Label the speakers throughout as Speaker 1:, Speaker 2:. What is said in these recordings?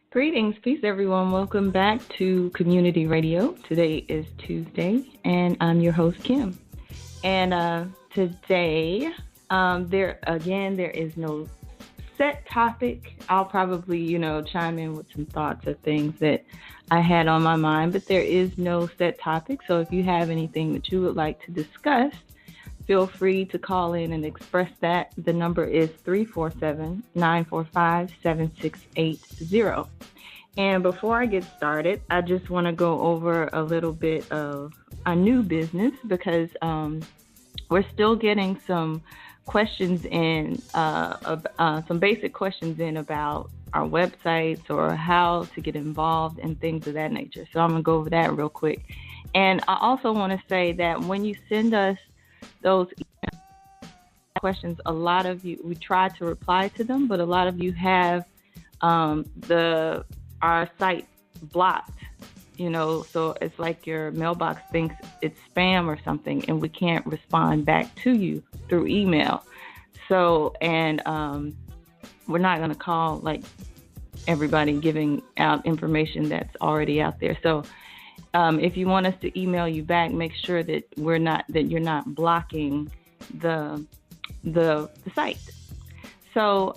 Speaker 1: Greetings, peace, everyone. Welcome back to Community Radio. Today is Tuesday, and I'm your host, Kim. And today, there is no set topic. I'll probably, chime in with some thoughts of things that I had on my mind, but there is no set topic. So if you have anything that you would like to discuss, feel free to call in and express that. The number is 347-945-7680. And before I get started, I just want to go over a little bit of a new business because we're still getting some questions in, some basic questions in about our websites or how to get involved and things of that nature. So I'm going to go over that real quick. And I also want to say that when you send us those questions, a lot of you, we try to reply to them, but a lot of you have our site blocked, so it's like your mailbox thinks it's spam or something, and we can't respond back to you through email. So, and we're not going to call like everybody giving out information that's already out there. So if you want us to email you back, make sure that you're not blocking the site. So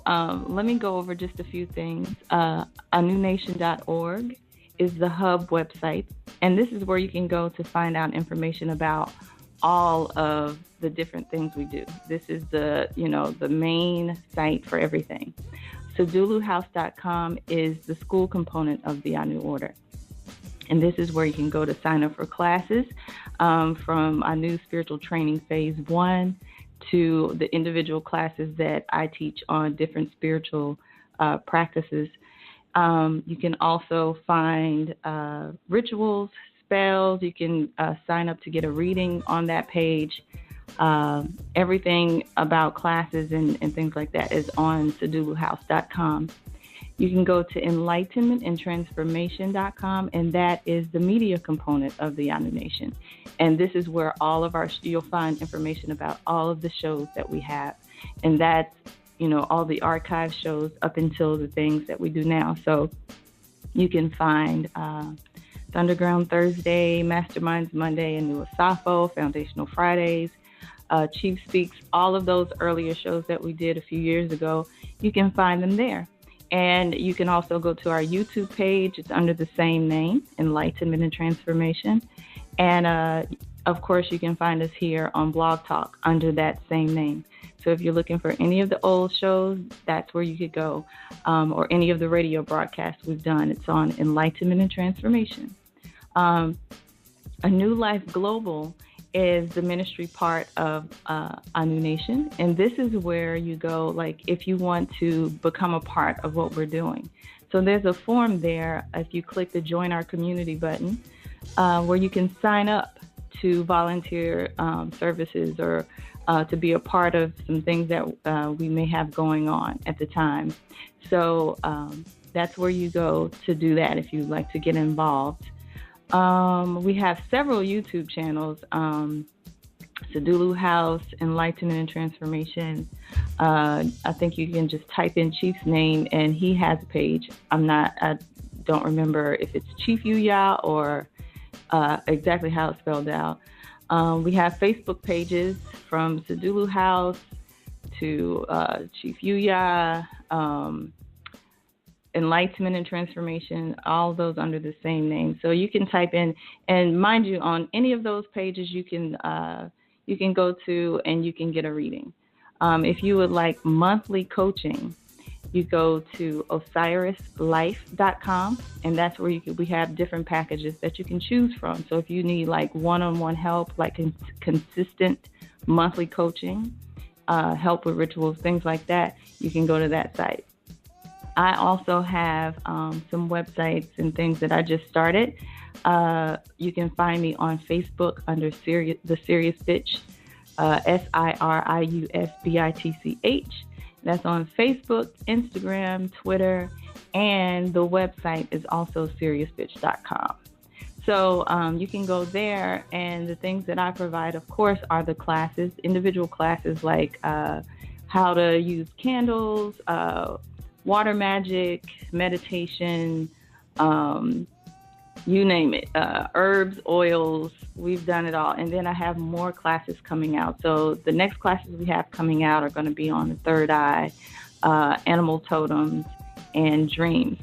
Speaker 1: let me go over just a few things. ANUNation.org is the hub website, and this is where you can go to find out information about all of the different things we do. This is the main site for everything. SaduluHouse.com is the school component of the Anu Order. And this is where you can go to sign up for classes from Anu Spiritual Training Phase 1 to the individual classes that I teach on different spiritual practices. You can also find rituals, spells. You can sign up to get a reading on that page. Everything about classes and things like that is on SaduluHouse.com. You can go to enlightenmentandtransformation.com, and that is the media component of the Anu Nation. And this is where you'll find information about all of the shows that we have. And that's, all the archive shows up until the things that we do now. So you can find Thunderground Thursday, Masterminds Monday, and New Asafo, Foundational Fridays, Chief Speaks, all of those earlier shows that we did a few years ago. You can find them there. And you can also go to our YouTube page. It's under the same name, Enlightenment and Transformation. And, of course, you can find us here on Blog Talk under that same name. So if you're looking for any of the old shows, that's where you could go, or any of the radio broadcasts we've done. It's on Enlightenment and Transformation. A New Life Global is the ministry part of Anu Nation. And this is where you go, like, if you want to become a part of what we're doing. So there's a form there, if you click the Join Our Community button, where you can sign up to volunteer services or to be a part of some things that we may have going on at the time. So that's where you go to do that if you'd like to get involved. We have several YouTube channels, Sadulu House, Enlightenment and Transformation. I think you can just type in Chief's name and he has a page. I don't remember if it's Chief Yuya or exactly how it's spelled out. We have Facebook pages from Sadulu House to Chief Yuya, Enlightenment and Transformation, all those under the same name. So you can type in, and mind you, on any of those pages you can go to and you can get a reading. If you would like monthly coaching, you go to osirislife.com, and that's where we have different packages that you can choose from. So if you need like one-on-one help, like consistent monthly coaching, help with rituals, things like that, you can go to that site. I also have some websites and things that I just started. You can find me on Facebook under The Serious Bitch, SIRIUSBITCH. That's on Facebook, Instagram, Twitter, and the website is also seriousbitch.com. So you can go there, and the things that I provide, of course, are the classes, individual classes like how to use candles, water magic, meditation, you name it, herbs, oils, we've done it all. And then I have more classes coming out. So the next classes we have coming out are going to be on the third eye, animal totems, and dreams.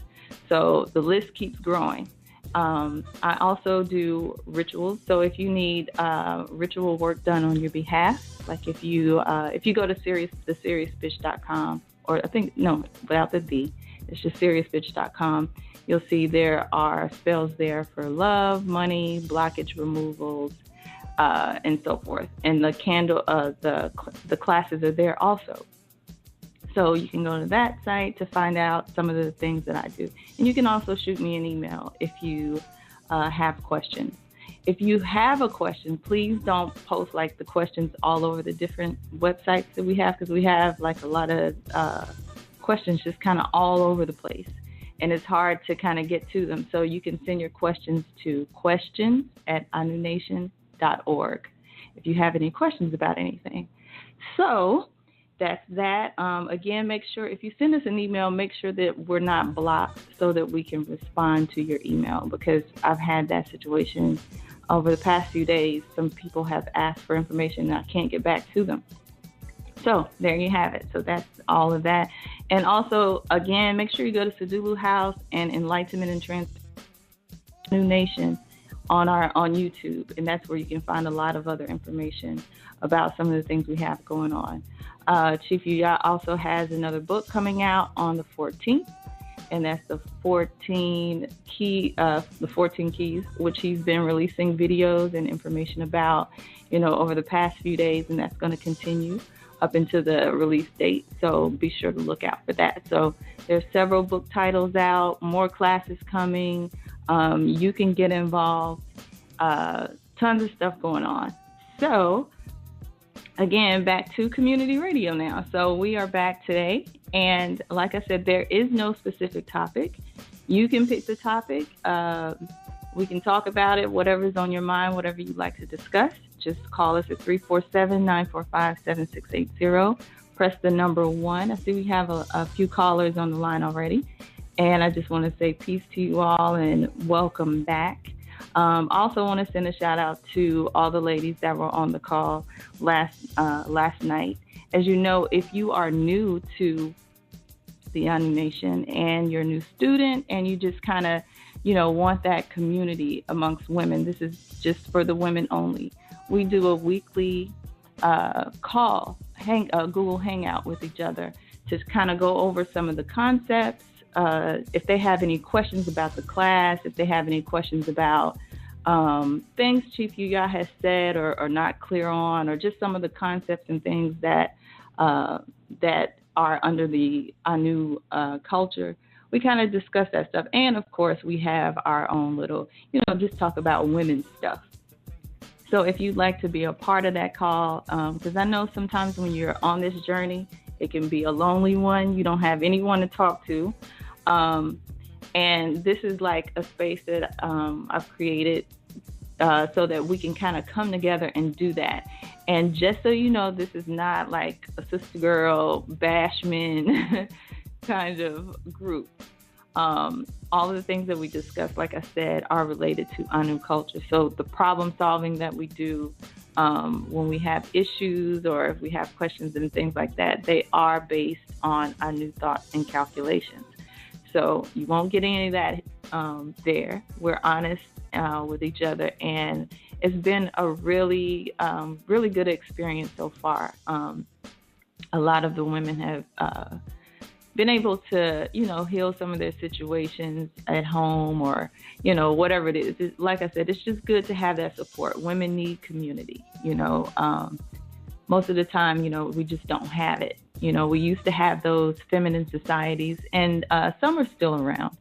Speaker 1: So the list keeps growing. I also do rituals. So if you need ritual work done on your behalf, like if you go to theseriousfish.com, or I think, no, without the D, it's just seriousfish.com. You'll see there are spells there for love, money, blockage removals, and so forth. And the classes are there also. So you can go to that site to find out some of the things that I do. And you can also shoot me an email if you have questions. If you have a question, please don't post like the questions all over the different websites that we have, because we have like a lot of questions just kind of all over the place. And it's hard to kind of get to them. So you can send your questions to questions@anunation.org if you have any questions about anything. So that's that. Again, make sure if you send us an email, make sure that we're not blocked so that we can respond to your email, because I've had that situation over the past few days. Some people have asked for information and I can't get back to them. So there you have it. So that's all of that. And also, again, make sure you go to Sadulu House and Enlightenment and Transformation on YouTube. And that's where you can find a lot of other information about some of the things we have going on. Chief Yuya also has another book coming out on the 14th. And that's the 14 keys, which he's been releasing videos and information about, over the past few days. And that's going to continue up into the release date. So be sure to look out for that. So there's several book titles out, more classes coming. You can get involved, tons of stuff going on. So again, back to community radio now. So we are back today. And like I said, there is no specific topic. You can pick the topic. We can talk about it, whatever's on your mind, whatever you'd like to discuss. Just call us at 347-945-7680. Press the number 1. I see we have a few callers on the line already. And I just want to say peace to you all and welcome back. Also want to send a shout out to all the ladies that were on the call last night. As you know, if you are new to the Anu Nation and you're a new student and you just kind of, want that community amongst women, this is just for the women only. We do a weekly call, Google Hangout with each other to kind of go over some of the concepts. If they have any questions about the class, if they have any questions about things Chief Yuya has said or not clear on, or just some of the concepts and things that are under the Anu culture, we kind of discuss that stuff. And of course, we have our own little, just talk about women's stuff. So if you'd like to be a part of that call, because I know sometimes when you're on this journey, it can be a lonely one. You don't have anyone to talk to. And this is like a space that I've created so that we can kind of come together and do that. And just so you know, this is not like a sister girl bashment kind of group. All of the things that we discussed, like I said, are related to Anu culture. So the problem solving that we do when we have issues or if we have questions and things like that, they are based on Anu thoughts and calculations. So you won't get any of that there. We're honest with each other, and it's been a really, really good experience so far. A lot of the women have been able to, heal some of their situations at home or, whatever it is. Like I said, it's just good to have that support. Women need community, most of the time, we just don't have it. We used to have those feminine societies, and some are still around.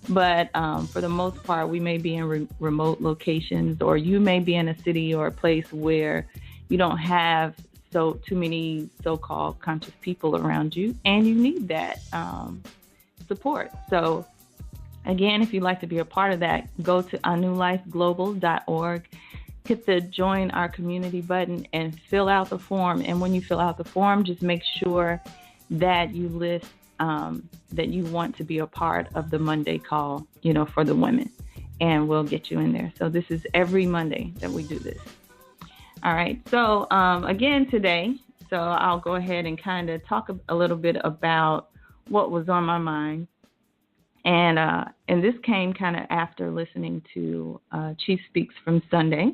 Speaker 1: But for the most part, we may be in remote locations, or you may be in a city or a place where you don't have too many so-called conscious people around you, and you need that support. So again, if you'd like to be a part of that, go to anulifeglobal.org, hit the join our community button and fill out the form. And when you fill out the form, just make sure that you list that you want to be a part of the Monday call, for the women, and we'll get you in there. So this is every Monday that we do this. All right. So again today, so I'll go ahead and kind of talk a little bit about what was on my mind. And this came kind of after listening to Chief Speaks from Sunday.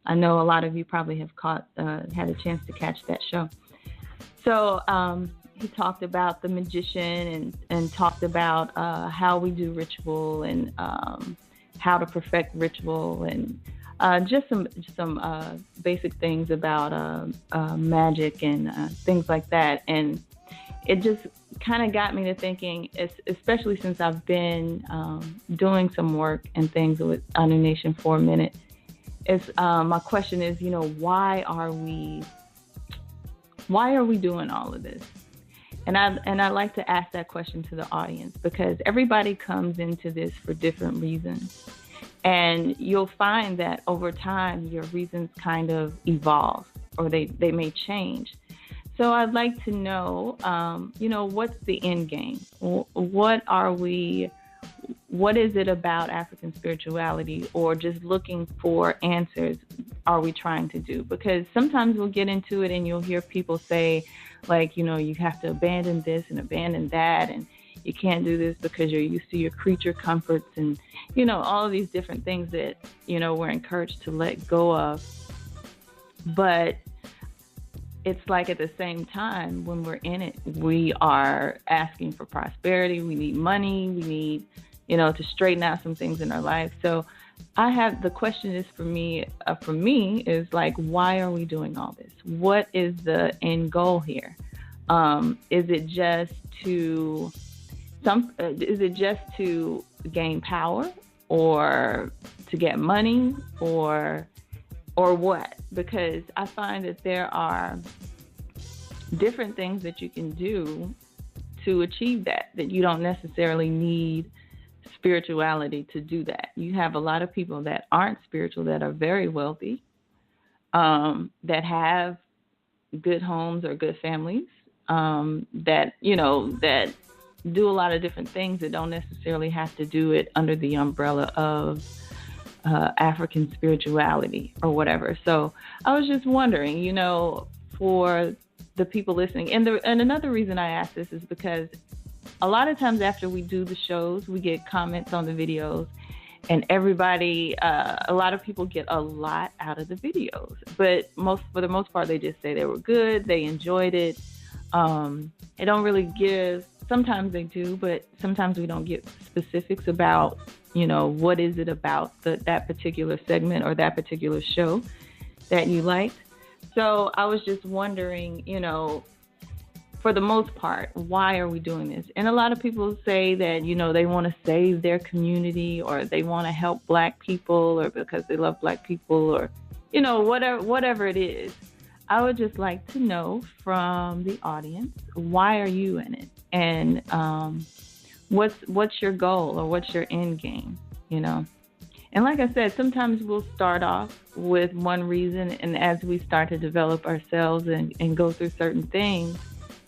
Speaker 1: I know a lot of you probably have had a chance to catch that show. So he talked about the magician and talked about how we do ritual and how to perfect ritual and just some basic things about magic and things like that. And it just kind of got me to thinking, especially since I've been doing some work and things with Anu Nation for a minute. My question is, why are we doing all of this? And I like to ask that question to the audience, because everybody comes into this for different reasons. And you'll find that over time, your reasons kind of evolve, or they may change. So I'd like to know, what's the end game? What is it about African spirituality, or just looking for answers are we trying to do? Because sometimes we'll get into it and you'll hear people say, like, you have to abandon this and abandon that, and you can't do this because you're used to your creature comforts and, all of these different things that, we're encouraged to let go of. But it's like at the same time, when we're in it, we are asking for prosperity. We need money. We need, to straighten out some things in our life. So the question is for me is like, why are we doing all this? What is the end goal here? Is it just to gain power, or to get money, or what? Because I find that there are different things that you can do to achieve that you don't necessarily need spirituality to do that. You have a lot of people that aren't spiritual that are very wealthy, that have good homes or good families, that do a lot of different things that don't necessarily have to do it under the umbrella of African spirituality or whatever. So I was just wondering, for the people listening, and another reason I ask this is because a lot of times after we do the shows, we get comments on the videos, and everybody, a lot of people get a lot out of the videos, but for the most part, they just say they were good, they enjoyed it. They don't really give. Sometimes they do, but sometimes we don't get specifics about, what is it about that particular segment or that particular show that you liked. So I was just wondering, for the most part, why are we doing this? And a lot of people say that, they want to save their community, or they want to help Black people, or because they love Black people, or, whatever it is. I would just like to know from the audience, why are you in it? And what's your goal, or what's your end game, And like I said, sometimes we'll start off with one reason, and as we start to develop ourselves and go through certain things,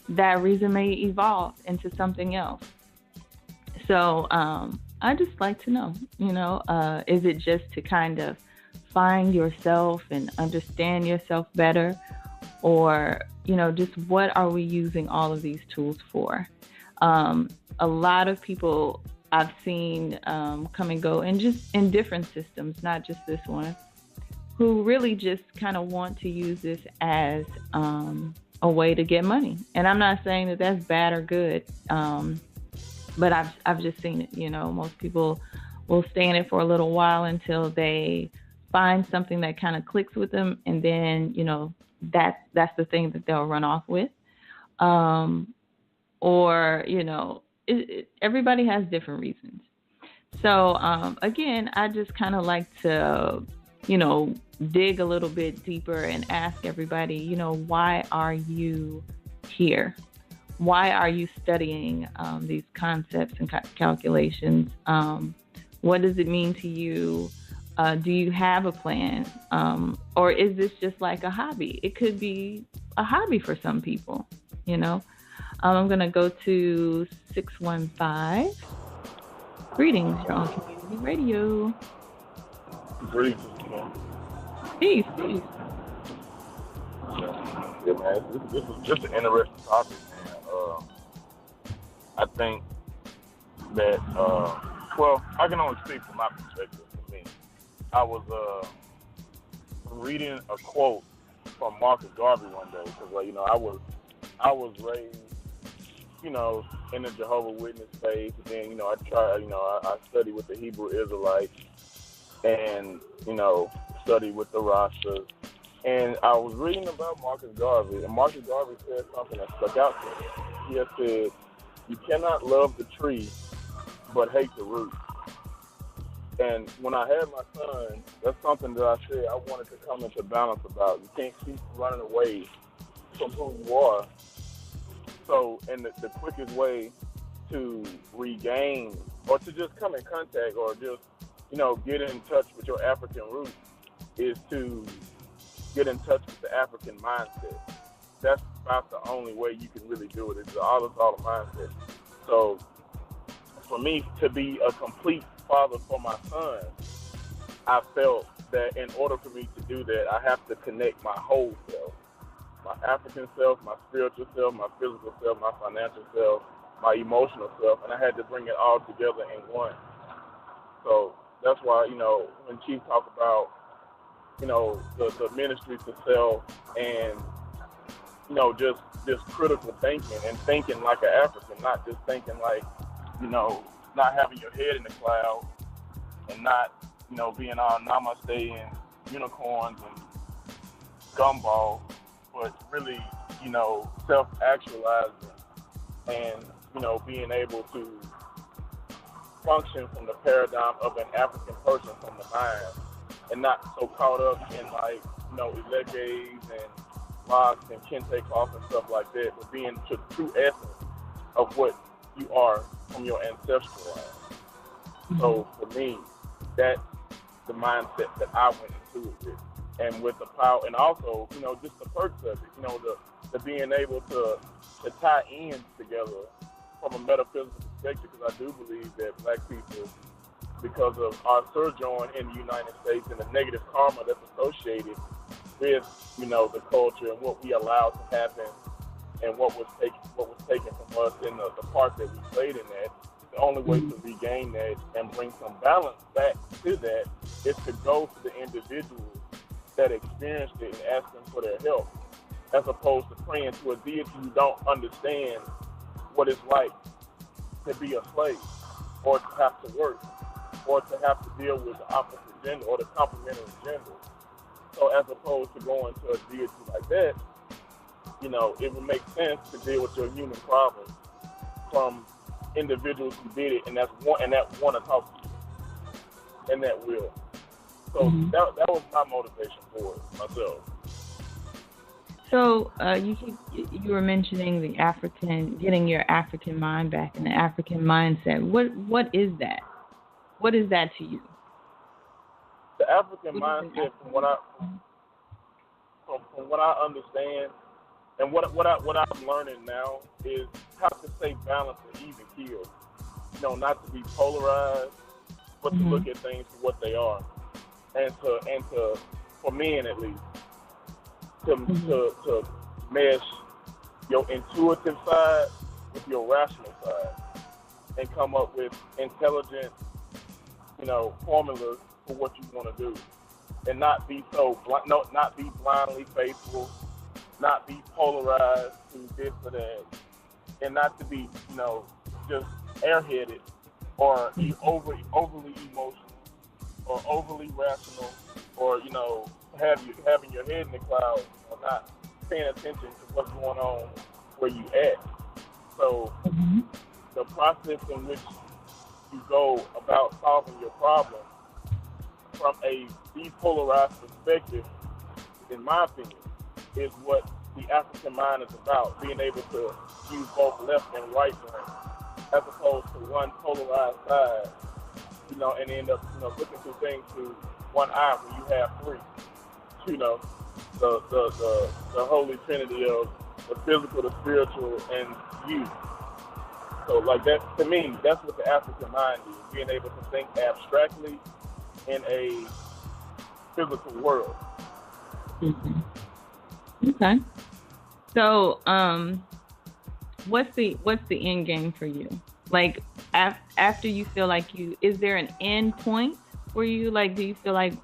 Speaker 1: that reason may evolve into something else. So I just like to know, is it just to kind of find yourself and understand yourself better, or, just what are we using all of these tools for? A lot of people I've seen come and go, and just in different systems, not just this one, who really just kind of want to use this as a way to get money. And I'm not saying that that's bad or good, but I've just seen it. Most people will stay in it for a little while until they find something that kind of clicks with them, and then that's the thing that they'll run off with, or everybody has different reasons. So again, I just kind of like to dig a little bit deeper and ask everybody, why are you here? Why are you studying these concepts and calculations? What does it mean to you? Do you have a plan? Or is this just like a hobby? It could be a hobby for some people, I'm going to go to 615. Greetings, you're on Community Radio.
Speaker 2: Greetings.
Speaker 1: Peace, peace.
Speaker 2: Yeah, man, this is just an interesting topic, man. I think that, well, I can only speak from my perspective. For me, I was reading a quote from Marcus Garvey one day because, I was raised, in the Jehovah's Witness faith. And then, I studied with the Hebrew Israelites, and studied with the Rastas. And I was reading about Marcus Garvey, and Marcus Garvey said something that stuck out to me. He had said, "You cannot love the tree, but hate the root." And when I had my son, that's something that I said I wanted to come into balance about. You can't keep running away from who you are. So, and the quickest way to regain or to just come in contact or just, get in touch with your African roots is to get in touch with the African mindset. That's about the only way you can really do it. It's all a mindset. So, for me to be a complete father for my son, I felt that in order for me to do that, I have to connect my whole self. My African self, my spiritual self, my physical self, my financial self, my emotional self, and I had to bring it all together in one. So that's why, when Chief talked about, the ministry to self and, just this critical thinking and thinking like an African, not just thinking like, not having your head in the clouds and not, being all namaste and unicorns and gumball, but really, self-actualizing and, being able to function from the paradigm of an African person from the mind and not so caught up in eleges and locks and kente cloth and stuff like that, but being the true essence of what you are from your ancestral line. So for me, that's the mindset that I went into it with. And with the power, and also, just the perks of it, the being able to tie ends together from a metaphysical perspective, because I do believe that Black people, because of our sojourn in the United States and the negative karma that's associated with, the culture and what we allowed to happen and what was taken from us in the part that we played in that, the only way to regain that and bring some balance back to that is to go to the individuals that experienced it and ask them for their help, as opposed to praying to a deity who don't understand what it's like to be a slave or to have to work or to have to deal with the opposite gender or the complementary gender. So as opposed to going to a deity like that, it would make sense to deal with your human problems from individuals who did it and that want to talk to you and that will. So that was my motivation for it myself.
Speaker 1: So you were mentioning the African, getting your African mind back and the African mindset. What is that? What is that to you?
Speaker 2: The African mindset, from what I understand, and what I'm learning now is how to stay balanced and even keeled. Not to be polarized, but to look at things for what they are. And to for men at least, to mesh your intuitive side with your rational side and come up with intelligent, formulas for what you want to do, and not be not be blindly faithful, not be polarized to this or that, and not to be, just airheaded or overly emotional or overly rational, or having your head in the clouds, or not paying attention to what's going on where you at. So the process in which you go about solving your problem from a depolarized perspective, in my opinion, is what the African mind is about, being able to use both left and right brain, as opposed to one polarized side, and end up, looking through things through one eye when you have three. The Holy Trinity of the physical, the spiritual, and you. So, like that, to me, that's what the African mind is, being able to think abstractly in a physical world.
Speaker 1: Mm-hmm. Okay. So, what's the end game for you? Like, after you feel like is there an end point for you? Like, do you feel like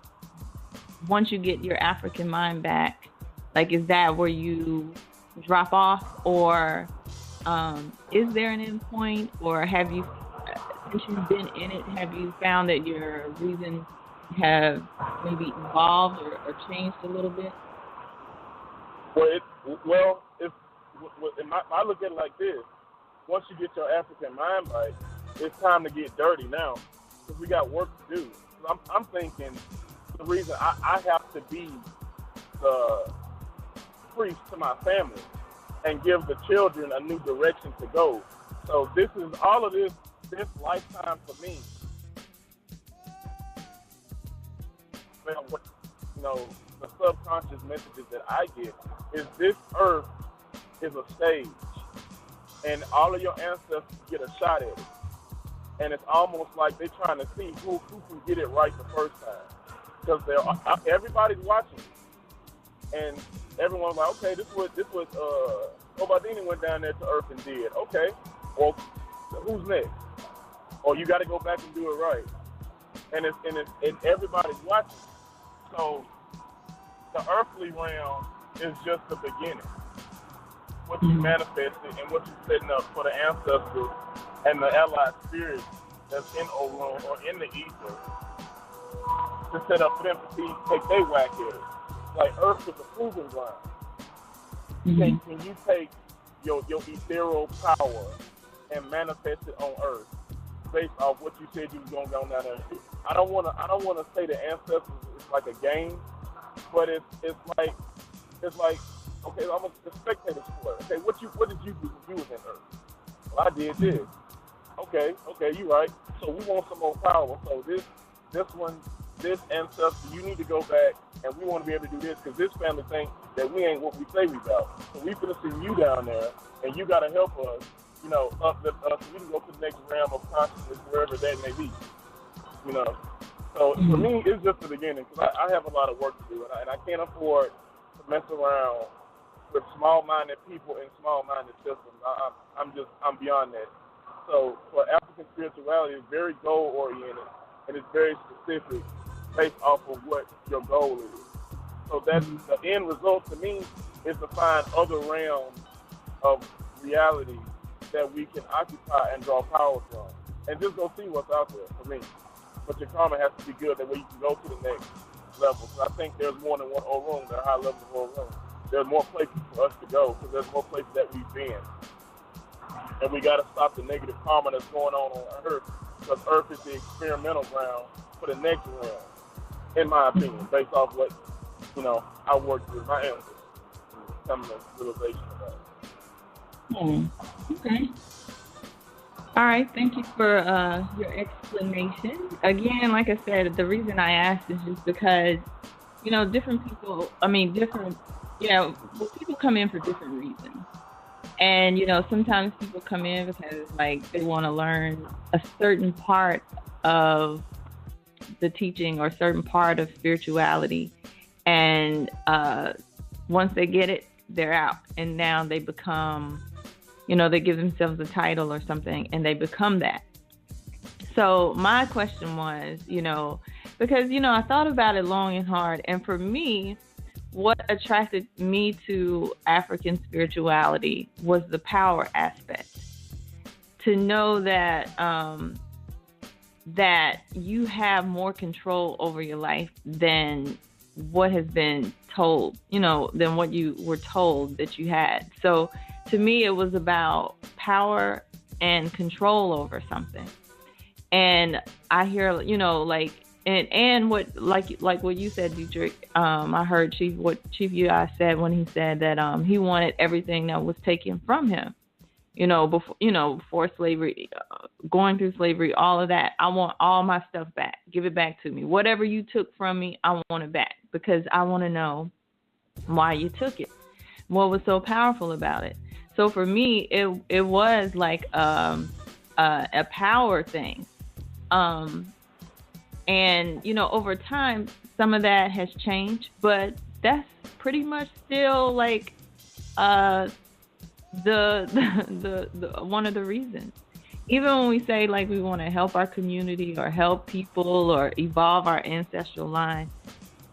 Speaker 1: once you get your African mind back, like, is that where you drop off, or is there an end point, or have you, since you've been in it, have you found that your reasons have maybe evolved or changed a little bit?
Speaker 2: I look at it like this: once you get your African mind right, it's time to get dirty now, because we got work to do. I'm thinking the reason I have to be the priest to my family and give the children a new direction to go. So this is all of this lifetime for me. You know, the subconscious messages that I get is this earth is a stage, and all of your ancestors get a shot at it. And it's almost like they're trying to see who can get it right the first time, because everybody's watching, and everyone's like, okay, this was Obadini went down there to Earth and did. Okay, well, who's next? Or you got to go back and do it right, and everybody's watching. So the earthly realm is just the beginning. What you manifested and what you're setting up for the ancestors and the allied spirits that's in Orun or in the ether to set up for them to take their whack at it. Like Earth is a proving ground.
Speaker 1: Mm-hmm.
Speaker 2: Can you take your ethereal power and manifest it on Earth based off what you said you was gonna go down there and do? I don't wanna say the ancestors is like a game, but it's like okay, I'm a spectator sport. Okay, what did you do when you was in Earth? Well, I did this. Okay, you right. So we want some more power. So this ancestor, you need to go back, and we want to be able to do this, because this family thinks that we ain't what we say we about. So we finna send you down there, and you gotta help us, uplift us, so we can go to the next realm of consciousness, wherever that may be. So for me, it's just the beginning, because I have a lot of work to do, and I can't afford to mess around with small-minded people and small-minded systems. I'm beyond that. So for African spirituality, it's very goal-oriented, and it's very specific based off of what your goal is. So that's the end result to me, is to find other realms of reality that we can occupy and draw power from, and just go see what's out there for me. But your karma has to be good, that way you can go to the next level. So I think there's more than one Orun. There are high levels of Orun. There's more places for us to go, because there's more places that we've been. And we got to stop the negative karma that's going on Earth, because Earth is the experimental ground for the next realm, in my opinion, based off what, I worked with my ancestors and coming to realization about it.
Speaker 1: Okay. All right. Thank you for your explanation. Again, like I said, the reason I asked is just because, different people, people come in for different reasons. And, sometimes people come in because, like, they want to learn a certain part of the teaching or a certain part of spirituality. And once they get it, they're out. And now they become, they give themselves a title or something, and they become that. So my question was, because, I thought about it long and hard. And for me, what attracted me to African spirituality was the power aspect. To know that that you have more control over your life than what has been told, than what you were told that you had. So to me, it was about power and control over something. And I hear, and what, like what you said, Dietrich, I heard what Chief UI said when he said that he wanted everything that was taken from him, before slavery, going through slavery, all of that. I want all my stuff back. Give it back to me. Whatever you took from me, I want it back, because I want to know why you took it. what was so powerful about it. So for me, it was like a power thing. Um, and over time, some of that has changed, but that's pretty much still like uh, the one of the reasons. Even when we say like we want to help our community or help people or evolve our ancestral line,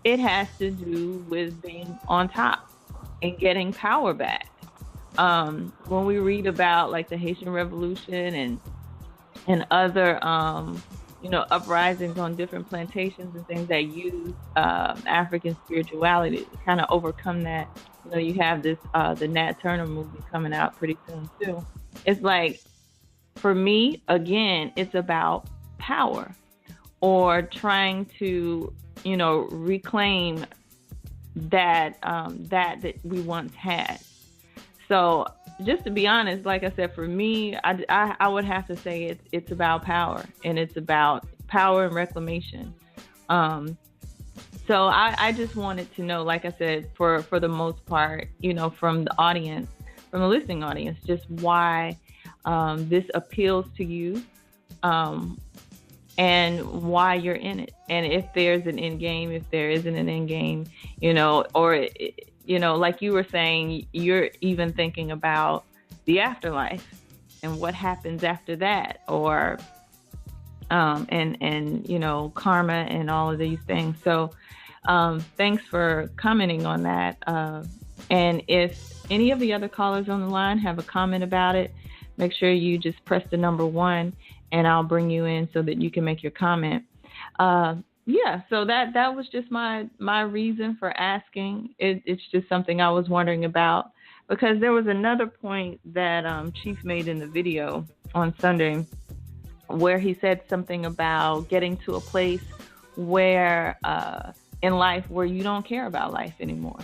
Speaker 1: it has to do with being on top and getting power back. When we read about like the Haitian Revolution and other uprisings on different plantations and things that use African spirituality to kind of overcome that. You have this the Nat Turner movie coming out pretty soon too. It's like, for me, again, it's about power or trying to reclaim that we once had. So just to be honest, like I said, for me, I would have to say it's about power, and it's about power and reclamation. So I just wanted to know, like I said, for the most part, from the audience, from the listening audience, just why this appeals to you, and why you're in it, and if there's an end game, if there isn't an end game, or like you were saying, you're even thinking about the afterlife and what happens after that, or and karma and all of these things. So thanks for commenting on that. And if any of the other callers on the line have a comment about it, make sure you just press the number 1, and I'll bring you in so that you can make your comment. Yeah, so that was just my reason for asking. It's just something I was wondering about, because there was another point that Chief made in the video on Sunday where he said something about getting to a place where in life where you don't care about life anymore.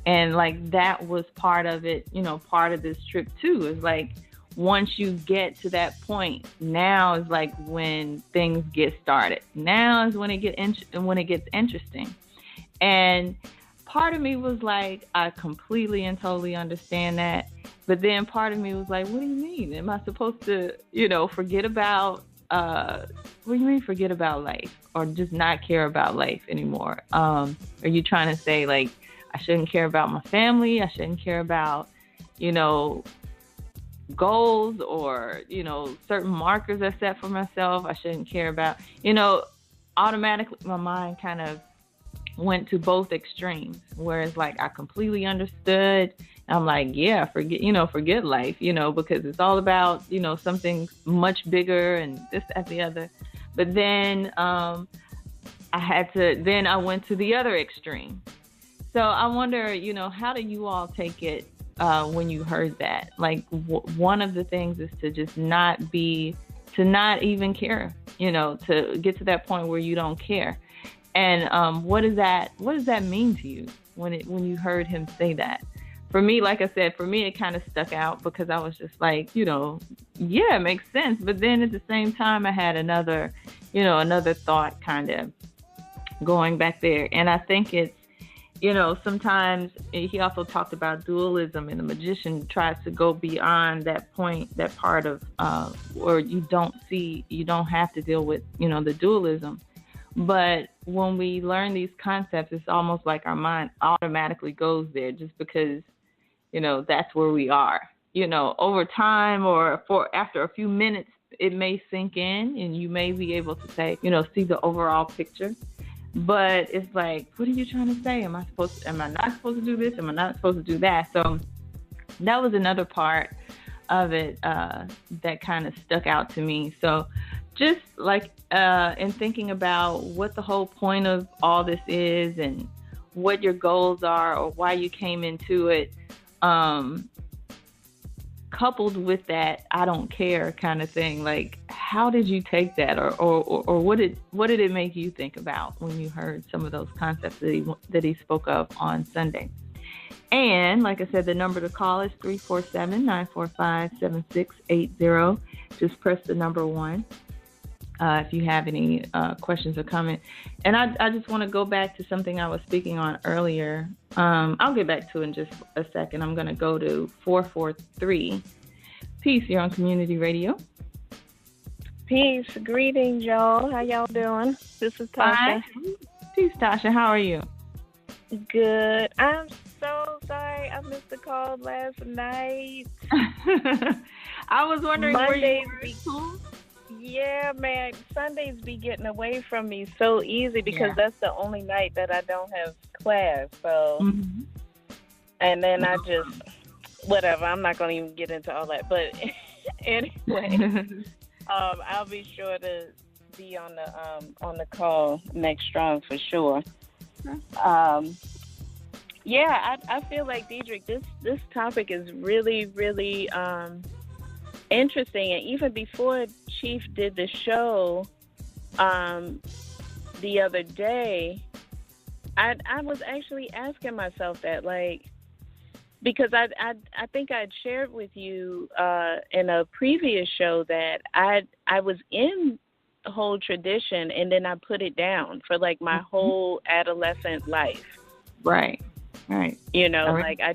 Speaker 1: And like that was part of it, part of this trip too, is like, once you get to that point, now is like when things get started. Now is when it gets interesting. And part of me was like, I completely and totally understand that. But then part of me was like, what do you mean? Am I supposed to, forget about, what do you mean forget about life, or just not care about life anymore? Are you trying to say like, I shouldn't care about my family? I shouldn't care about, goals or certain markers I set for myself? I shouldn't care about, automatically my mind kind of went to both extremes, where it's like I completely understood. I'm like, yeah, forget life, because it's all about something much bigger and this, that, the other. But then I went to the other extreme. So I wonder, how do you all take it when you heard that? Like one of the things is to just not even care, to get to that point where you don't care. And what does that mean to you when you heard him say that? For me, like I said, it kind of stuck out, because I was just like, yeah, it makes sense. But then at the same time, I had another thought kind of going back there. And I think it's, sometimes he also talked about dualism, and the magician tries to go beyond that point, that part of where you don't have to deal with, the dualism. But when we learn these concepts, it's almost like our mind automatically goes there, just because, that's where we are. Over time, or after a few minutes, it may sink in, and you may be able to say, see the overall picture. But it's like, what are you trying to say? Am I not supposed to do this? Am I not supposed to do that? So that was another part of it that kind of stuck out to me. So just like in thinking about what the whole point of all this is, and what your goals are, or why you came into it, coupled with that I don't care kind of thing, like how did you take that, or what did it make you think about when you heard some of those concepts that he spoke of on Sunday? And like I said, the number to call is 347-945-7680. Just press the number 1. if you have any questions or comments. And I just want to go back to something I was speaking on earlier. I'll get back to it in just a second. I'm going to go to 443. Peace, you're on Community Radio.
Speaker 3: Peace. Greetings, y'all. How y'all doing? This is Tasha.
Speaker 1: Hi. Peace, Tasha. How are you?
Speaker 3: Good. I'm so sorry I missed the call last night.
Speaker 1: I was wondering
Speaker 3: Mondays
Speaker 1: where you were.
Speaker 3: Yeah, man. Sundays be getting away from me so easy because that's the only night that I don't have class. So, and then I just, whatever. I'm not going to even get into all that. But anyway, I'll be sure to be on the call next strong for sure. Yeah, I feel like, Deidre, this topic is really, really interesting. And even before Chief did the show the other day, I was actually asking myself that, like, because I think I'd shared with you in a previous show that I was in the whole tradition and then I put it down for like my whole adolescent life.
Speaker 1: Right.
Speaker 3: You know, like I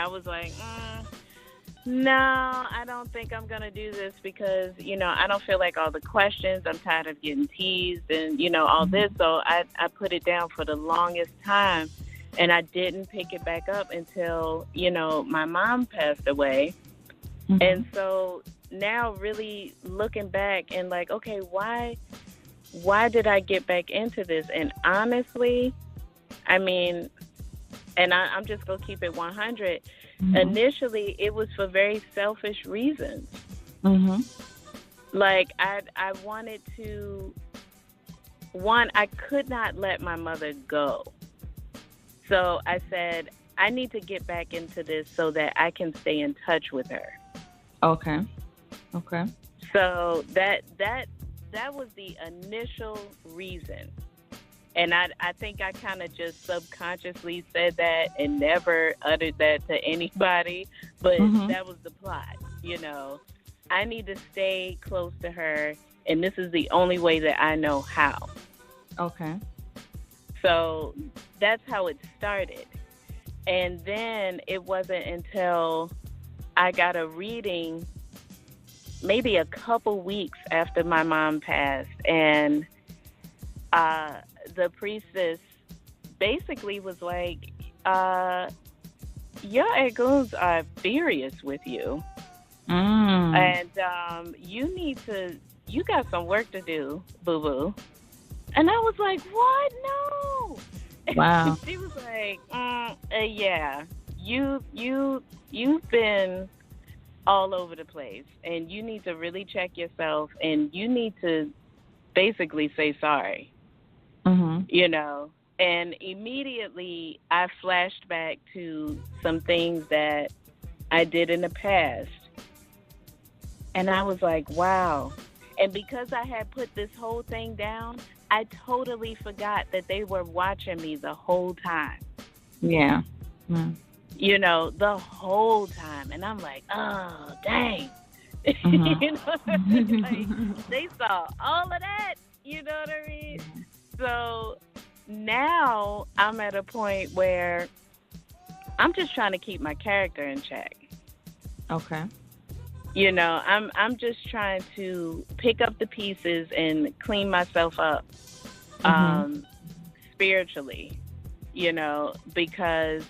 Speaker 3: was like, no, I don't think I'm going to do this because, you know, I don't feel like all the questions. I'm tired of getting teased and, you know, all this. So I put it down for the longest time. And I didn't pick it back up until, you know, my mom passed away. And so now really looking back and like, okay, why did I get back into this? And honestly, I mean, and I'm just going to keep it 100. Initially, it was for very selfish reasons. Like, I wanted to, I could not let my mother go. So I said, I need to get back into this so that I can stay in touch with her. Okay. So that was the initial reason. And I think I kind of just subconsciously said that and never uttered that to anybody. But that was the plot, you know. I need to stay close to her, and this is the only way that I know how. Okay. So that's how it started. And then it wasn't until I got a reading maybe a couple weeks after my mom passed, and the priestess basically was like, your Eguns are furious with you. And you got some work to do, boo-boo. And I was like, what? No. Wow. She was like, yeah, you've been all over the place, and you need to really check yourself, and you need to basically say sorry. You know, and immediately I flashed back to some things that I did in the past. And I was like, wow. And because I had put this whole thing down, I totally forgot that they were watching me the whole time. Yeah. You know, the whole time. And I'm like, oh, dang. You know what I mean? Like, they saw all of that. You know what I mean? So now I'm at a point where I'm just trying to keep my character in check. Okay. You know, I'm just trying to pick up the pieces and clean myself up spiritually, you know, because,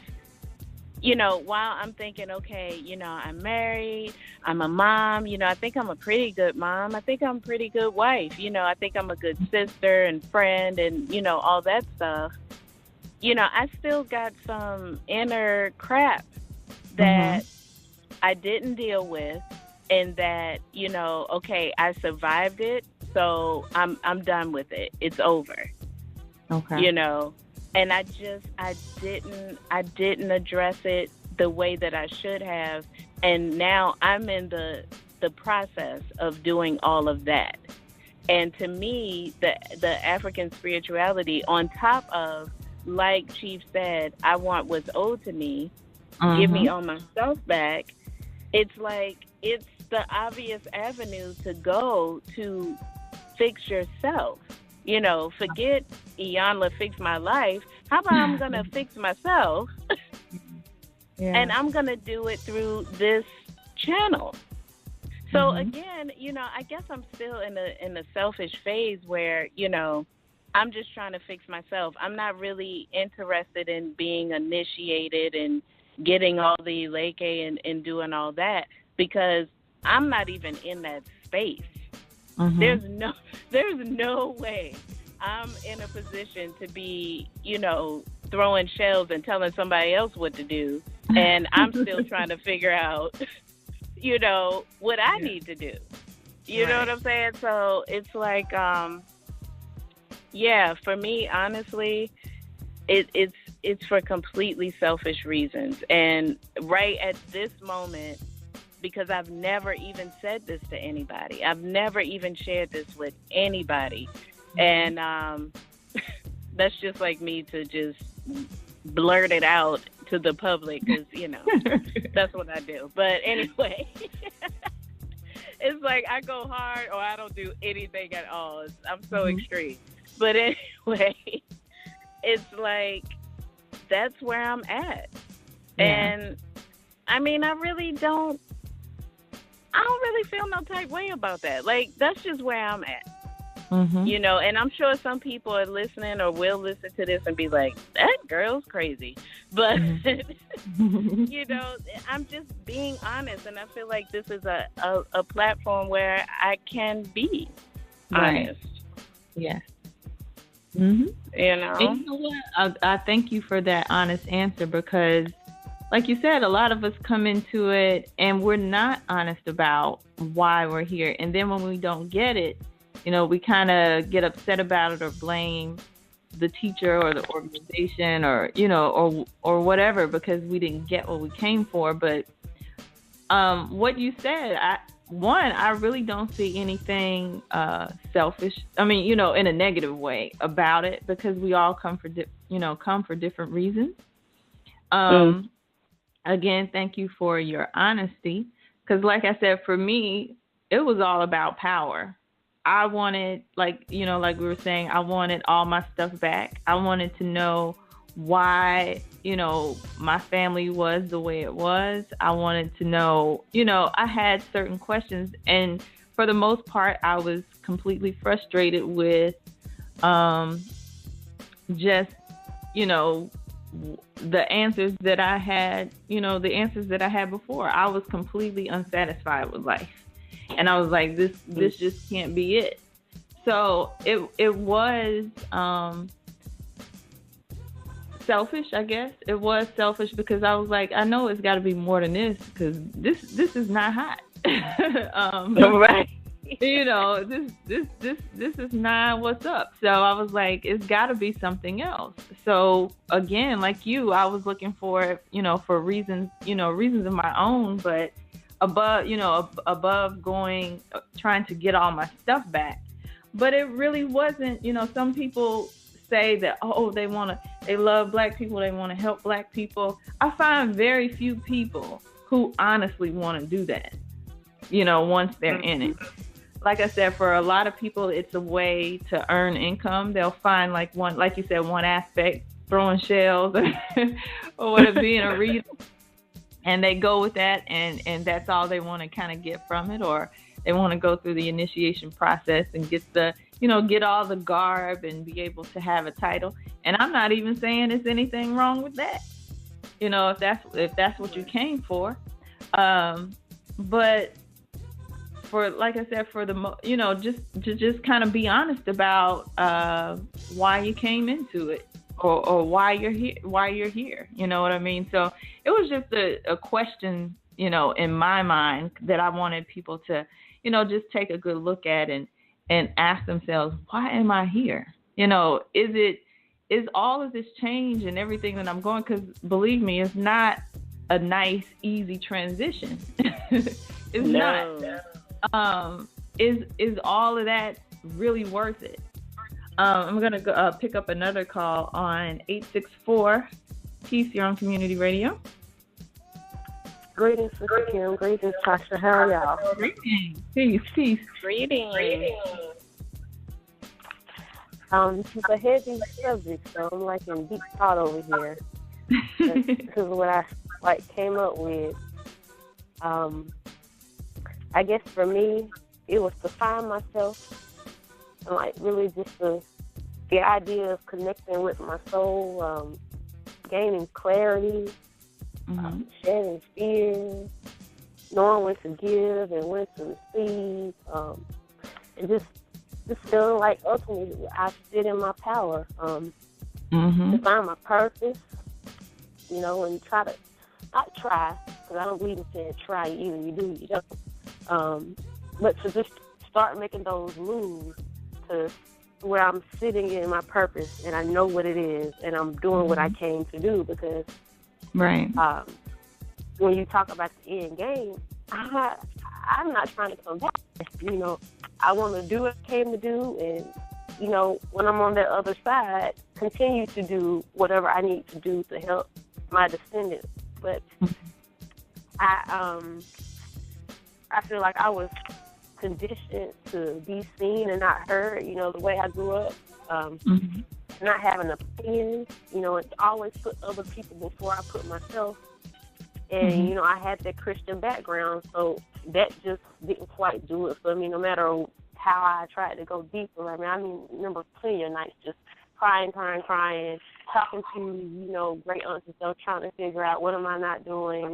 Speaker 3: you know, while I'm thinking, okay, you know, I'm married, I'm a mom, you know, I think I'm a pretty good mom. I think I'm a pretty good wife. You know, I think I'm a good sister and friend and, you know, all that stuff. You know, I still got some inner crap that I didn't deal with, and that, you know, okay, I survived it, so I'm done with it. It's over. Okay. You know, and I didn't address it the way that I should have, and now I'm in the process of doing all of that. And to me, the African spirituality, on top of, like Chief said, I want what's owed to me, give me all my stuff back. It's like, it's the obvious avenue to go to fix yourself. You know, forget Iyanla fix my life. How about I'm going to fix myself? And I'm going to do it through this channel. So again, you know, I guess I'm still in a selfish phase where, you know, I'm just trying to fix myself. I'm not really interested in being initiated and getting all the leke and doing all that, because I'm not even in that space. There's no way I'm in a position to be, you know, throwing shells and telling somebody else what to do, and I'm still trying to figure out, you know, what I need to do. You know what I'm saying? So it's like, for me, honestly, it's for completely selfish reasons. And right at this moment, because I've never even said this to anybody, I've never even shared this with anybody, and that's just like me to just blurt it out to the public, because, you know, that's what I do. But anyway, it's like I go hard or I don't do anything at all. I'm so extreme. But anyway, it's like that's where I'm at. And I mean, I don't really feel no type way about that. Like, that's just where I'm at. You know, and I'm sure some people are listening or will listen to this and be like, that girl's crazy. But, you know, I'm just being honest. And I feel like this is a platform where I can be honest.
Speaker 1: Yes.
Speaker 3: You know?
Speaker 1: And you know what? I thank you for that honest answer, because, like you said, a lot of us come into it and we're not honest about why we're here. And then when we don't get it, you know, we kind of get upset about it or blame the teacher or the organization or, you know, or whatever, because we didn't get what we came for. But what you said, I really don't see anything selfish. I mean, you know, in a negative way about it, because we all come for different reasons. Again, thank you for your honesty, because like I said, for me, it was all about power. I wanted, like we were saying, I wanted all my stuff back. I wanted to know why, you know, my family was the way it was. I wanted to know, you know, I had certain questions, and for the most part, I was completely frustrated with just, you know, the answers that I had, you know, the answers that I had before. I was completely unsatisfied with life. And I was like, this just can't be it. So it was selfish, I guess. It was selfish, because I was like, I know it's got to be more than this, because this is not hot.
Speaker 3: Right.
Speaker 1: You know, this is not what's up. So I was like, it's got to be something else. So again, like you, I was looking for, you know, for reasons of my own, but above going, trying to get all my stuff back. But it really wasn't, you know, some people say that, oh, they love Black people, they want to help Black people. I find very few people who honestly want to do that, you know, once they're in it. Like I said, for a lot of people, it's a way to earn income. They'll find like you said, one aspect, throwing shells or whatever, being a reader. And they go with that, and that's all they want to kind of get from it, or they want to go through the initiation process and get all the garb and be able to have a title. And I'm not even saying there's anything wrong with that, you know, if that's what you came for. But for, like I said, for just kind of be honest about why you came into it. Or why you're here, you know what I mean? So it was just a question, you know, in my mind that I wanted people to, you know, just take a good look at and ask themselves, why am I here? You know, is all of this change and everything that I'm going, because believe me, it's not a nice, easy transition. It's not. Is all of that really worth it? I'm going to pick up another call on 864. Peace, you're on Community Radio.
Speaker 4: Greetings, Sister Kim. Greetings, Tasha. How are y'all?
Speaker 1: Greetings. Peace.
Speaker 3: Greetings.
Speaker 4: This is a heavy subject, so I'm like in deep thought over here. Because what I came up with, I guess for me, it was to find myself and really just the idea of connecting with my soul, gaining clarity, shedding fear, knowing when to give and when to receive, and just feeling like ultimately I sit in my power, to find my purpose, and because I don't believe in saying try, either you do, you don't, but to just start making those moves to where I'm sitting in my purpose and I know what it is and I'm doing what I came to do, because
Speaker 1: right.
Speaker 4: When you talk about the end game, I'm not trying to come back. I want to do what I came to do, and when I'm on that other side, continue to do whatever I need to do to help my descendants. But I feel like I was conditioned to be seen and not heard. The way I grew up, not having opinions. And always put other people before I put myself. And, I had that Christian background, so that just didn't quite do it for me, no matter how I tried to go deeper. I remember plenty of nights just crying, talking to, great aunts and stuff, trying to figure out what am I not doing,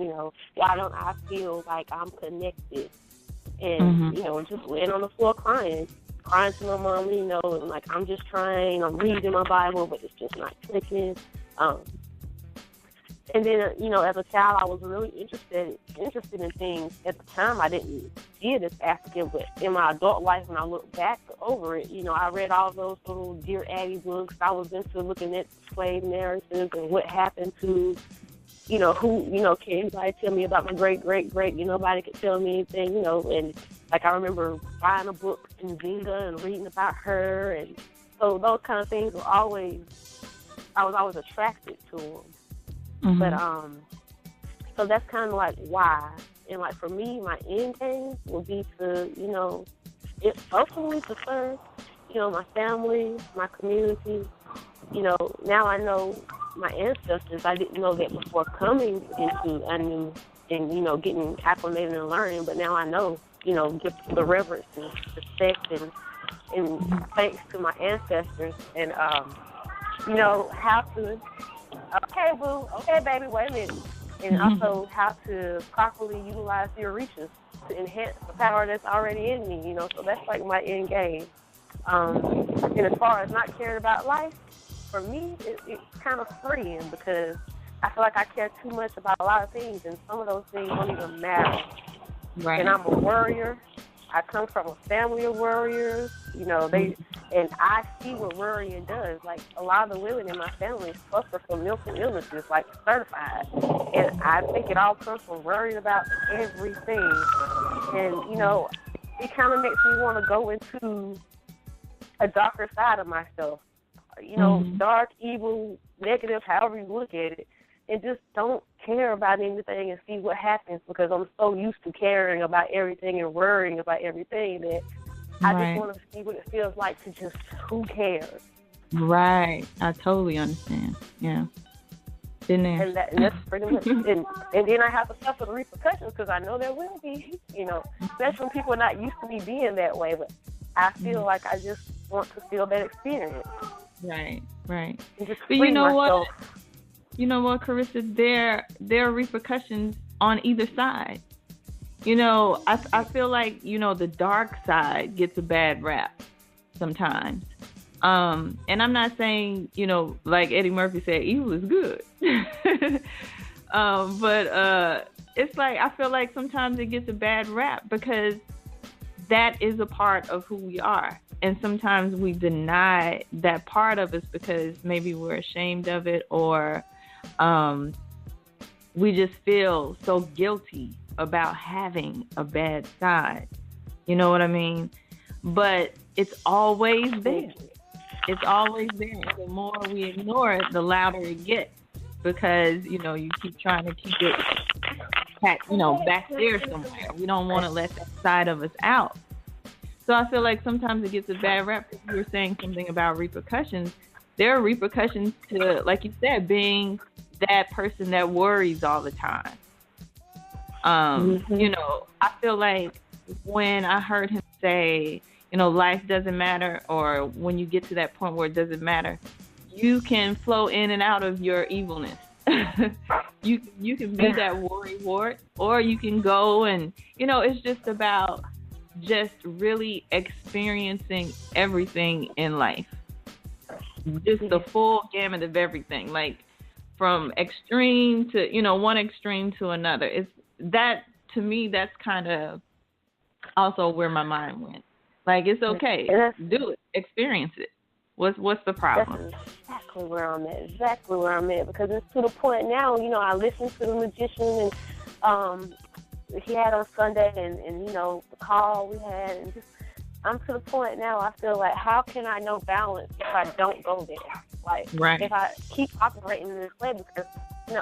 Speaker 4: why don't I feel like I'm connected? And, just laying on the floor crying to my mom, and I'm just trying, I'm reading my Bible, but it's just not clicking. And then, as a child, I was really interested in things. At the time, I didn't see it as African, but in my adult life, when I look back over it, I read all those little Dear Abby books. I was into looking at slave narratives and what happened to, can anybody tell me about my great-great-great? Nobody could tell me anything, and I remember buying a book in Zinga and reading about her. And so those kind of things I was always attracted to them. But, so that's kind of why. And for me, my end game would be to, ultimately to serve, my family, my community. Now I know my ancestors. I didn't know that before coming into I knew and, getting acclimated and learning. But now I know, give the reverence and respect and thanks to my ancestors and, how to, okay, boo, okay, baby, wait a minute. And also how to properly utilize your reaches to enhance the power that's already in me, so that's my end game. And as far as not caring about life, for me, it's kind of freeing because I feel like I care too much about a lot of things, and some of those things don't even matter. Right. And I'm a warrior. I come from a family of warriors. And I see what worrying does. A lot of the women in my family suffer from mental illnesses, certified. And I think it all comes from worrying about everything. And, it kind of makes me want to go into a darker side of myself. Dark, evil, negative, however you look at it. And just don't care about anything and see what happens, because I'm so used to caring about everything and worrying about everything that I just want to see what it feels like to just, who cares? Right.
Speaker 1: I totally understand. Yeah. Been there.
Speaker 4: And that's pretty much and then I have to suffer the repercussions, because I know there will be, especially when people are not used to me being that way. But I feel like I just want to feel that experience.
Speaker 1: Right.
Speaker 4: And just
Speaker 1: but
Speaker 4: free myself.
Speaker 1: What, Carissa, there are repercussions on either side. I feel like, the dark side gets a bad rap sometimes. And I'm not saying, like Eddie Murphy said, evil is good. But it's I feel like sometimes it gets a bad rap because that is a part of who we are. And sometimes we deny that part of us because maybe we're ashamed of it, or we just feel so guilty about having a bad side. You know what I mean? But it's always there. It's always there. The more we ignore it, the louder it gets, because, you keep trying to keep it back there somewhere. We don't want to let that side of us out. So I feel like sometimes it gets a bad rap. You were saying something about repercussions. There are repercussions to, like you said, being that person that worries all the time. I feel like when I heard him say, life doesn't matter, or when you get to that point where it doesn't matter, you can flow in and out of your evilness. You can be that worry wart, or you can go and, it's just about just really experiencing everything in life. Just the full gamut of everything, like from extreme to, one extreme to another. It's that, to me, that's kind of also where my mind went. Like, it's okay. Do it. Experience it. What's the problem?
Speaker 4: That's exactly where I'm at. Because it's to the point now, I listen to the magician and he had on Sunday and the call we had, and just I'm to the point now I feel like, how can I know balance if I don't go there? Like, if I keep operating in this way, because,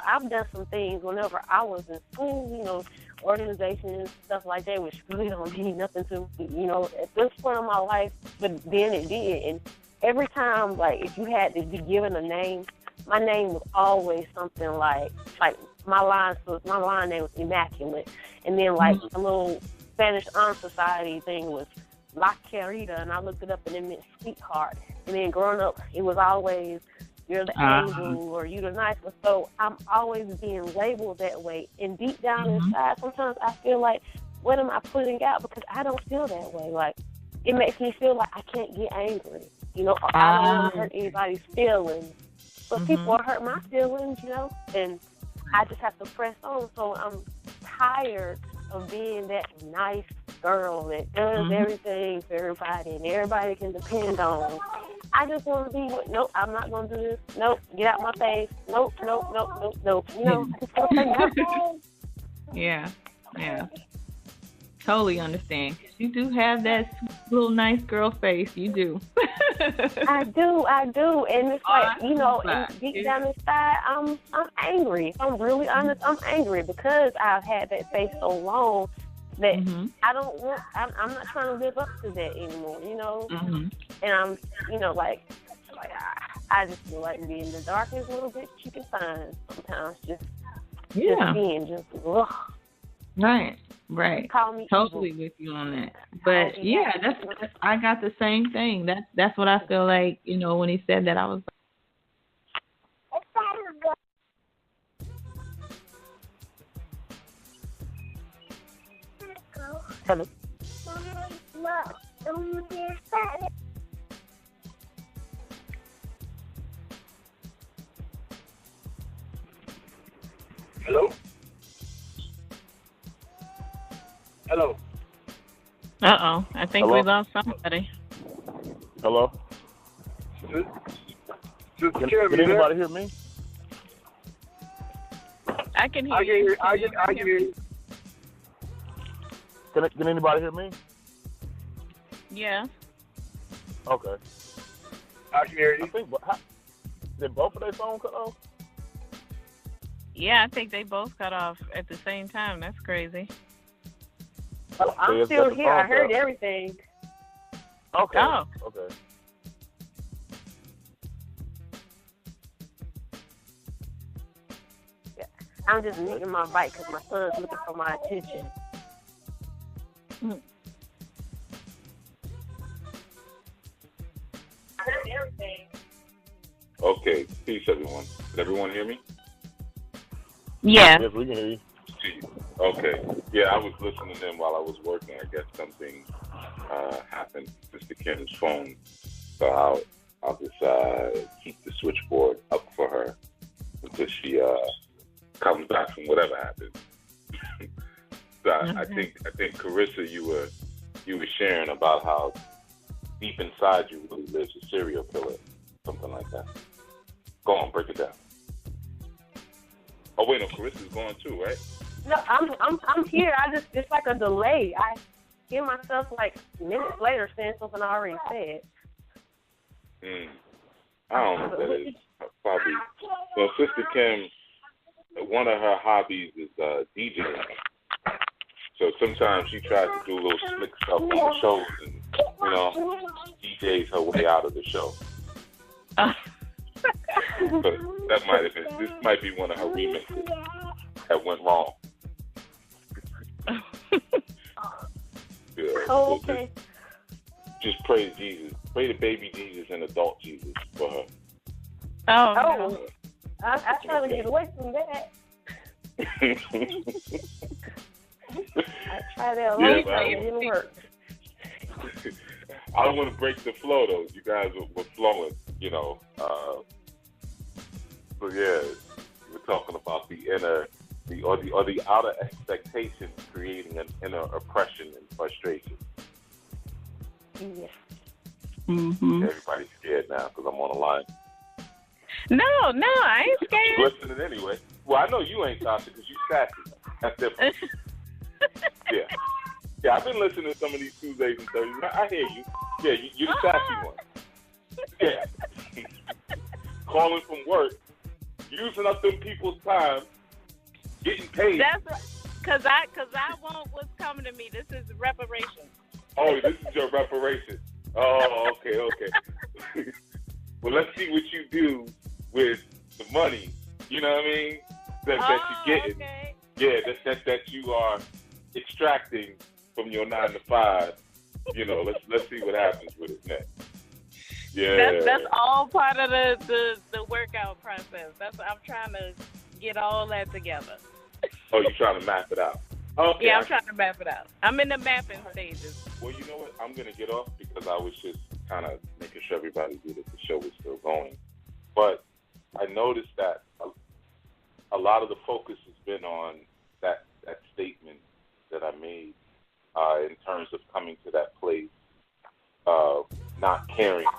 Speaker 4: I've done some things whenever I was in school, organizations, stuff like that, which really don't mean nothing to me, at this point in my life, but then it did. And every time, like, if you had to be given a name, my name was always something like my line name was Immaculate. And then, like, a little Spanish Honor Society thing was La Querida, and I looked it up, and it meant sweetheart. And then growing up, it was always, you're the angel, or you're the nice one. So I'm always being labeled that way. And deep down inside, sometimes I feel like, what am I putting out? Because I don't feel that way. Like, it makes me feel like I can't get angry. I don't want to hurt anybody's feelings. But people hurt my feelings, and I just have to press on. So I'm tired of being that nice girl that does everything for everybody and everybody can depend on. I just want to be, nope, I'm not going to do this. Nope, get out my face. Nope. I just want to say nothing.
Speaker 1: Yeah. Totally understand. You do have that little nice girl face. You do.
Speaker 4: I do. And it's like, and deep down inside, I'm angry. If I'm really honest, I'm angry because I've had that face so long that I'm not trying to live up to that anymore, And I'm, I just feel like being in the darkest little bit you can find sometimes. Just being ugh.
Speaker 1: Right.
Speaker 4: Call me
Speaker 1: totally
Speaker 4: evil.
Speaker 1: With you on that. But that's I got the same thing. That's what I feel like, when he said that, I was
Speaker 4: Hello.
Speaker 2: Hello.
Speaker 3: Uh-oh. I think we lost somebody.
Speaker 2: Hello. Can anybody hear me?
Speaker 3: I can hear you.
Speaker 2: I can hear you. Can anybody hear me?
Speaker 3: Yeah.
Speaker 2: Okay. I can hear you. Did both of their phones cut off?
Speaker 3: Yeah, I think they both cut off at the same time. That's crazy.
Speaker 4: Oh, I'm still here. I heard everything.
Speaker 2: Okay.
Speaker 3: Oh.
Speaker 2: Okay.
Speaker 4: Yeah. I'm just muting my mic because my son's looking for my attention. I heard everything.
Speaker 5: Okay. Peace, everyone. Did everyone hear me?
Speaker 3: Yeah.
Speaker 2: Yes, we can hear you.
Speaker 5: Okay. Yeah, I was listening in while I was working. I guess something happened with Mr. Kim's phone. So I'll just keep the switchboard up for her until she comes back from whatever happens. So I think Carissa, you were sharing about how deep inside you really lives a serial killer, something like that. Go on, break it down. Oh wait, no, Carissa's going too, right?
Speaker 4: No, I'm here. It's like a delay. I hear myself like minutes later saying something I already said.
Speaker 5: I don't know what that is. Probably. Sister Kim, one of her hobbies is DJing. So sometimes she tries to do little slick stuff on the shows and, DJs her way out of the show. But this might be one of her remixes that went wrong. Yeah,
Speaker 4: okay.
Speaker 5: So just praise Jesus. Pray to baby Jesus and adult Jesus for her.
Speaker 3: Oh.
Speaker 4: I try to get away from that. I tried that a long time. It didn't work.
Speaker 5: I don't want to break the flow, though. You guys were flowing, So, yeah, we're talking about the inner, the outer expectations creating an inner oppression and frustration.
Speaker 4: Yeah.
Speaker 1: Mm-hmm.
Speaker 5: Everybody's scared now because I'm on the line.
Speaker 3: No, I ain't scared.
Speaker 5: Listening anyway. Well, I know you ain't, Tasha, because you sassy. That's different. Yeah, I've been listening to some of these Tuesdays and Thursdays. I hear you. Yeah, you're the sassy one. Yeah. Calling from work, using up them people's time, getting paid.
Speaker 3: That's right. Cause I want what's coming to me. This is reparation.
Speaker 5: Oh, this is your reparation. Oh, okay. Well, let's see what you do with the money. You know what I mean? That you're getting.
Speaker 3: Okay.
Speaker 5: Yeah, that you are extracting from your 9 to 5. Let's see what happens with it next. Yeah,
Speaker 3: that's all part of the workout process. I'm trying to get all that together.
Speaker 5: Oh, you're trying to map it out. Okay.
Speaker 3: Yeah, I'm trying to map it out. I'm in the mapping stages.
Speaker 5: Well, you know what? I'm gonna get off because I was just kind of making sure everybody knew that the show was still going. But I noticed that a lot of the focus has been on that statement that I made in terms of coming to that place of not caring.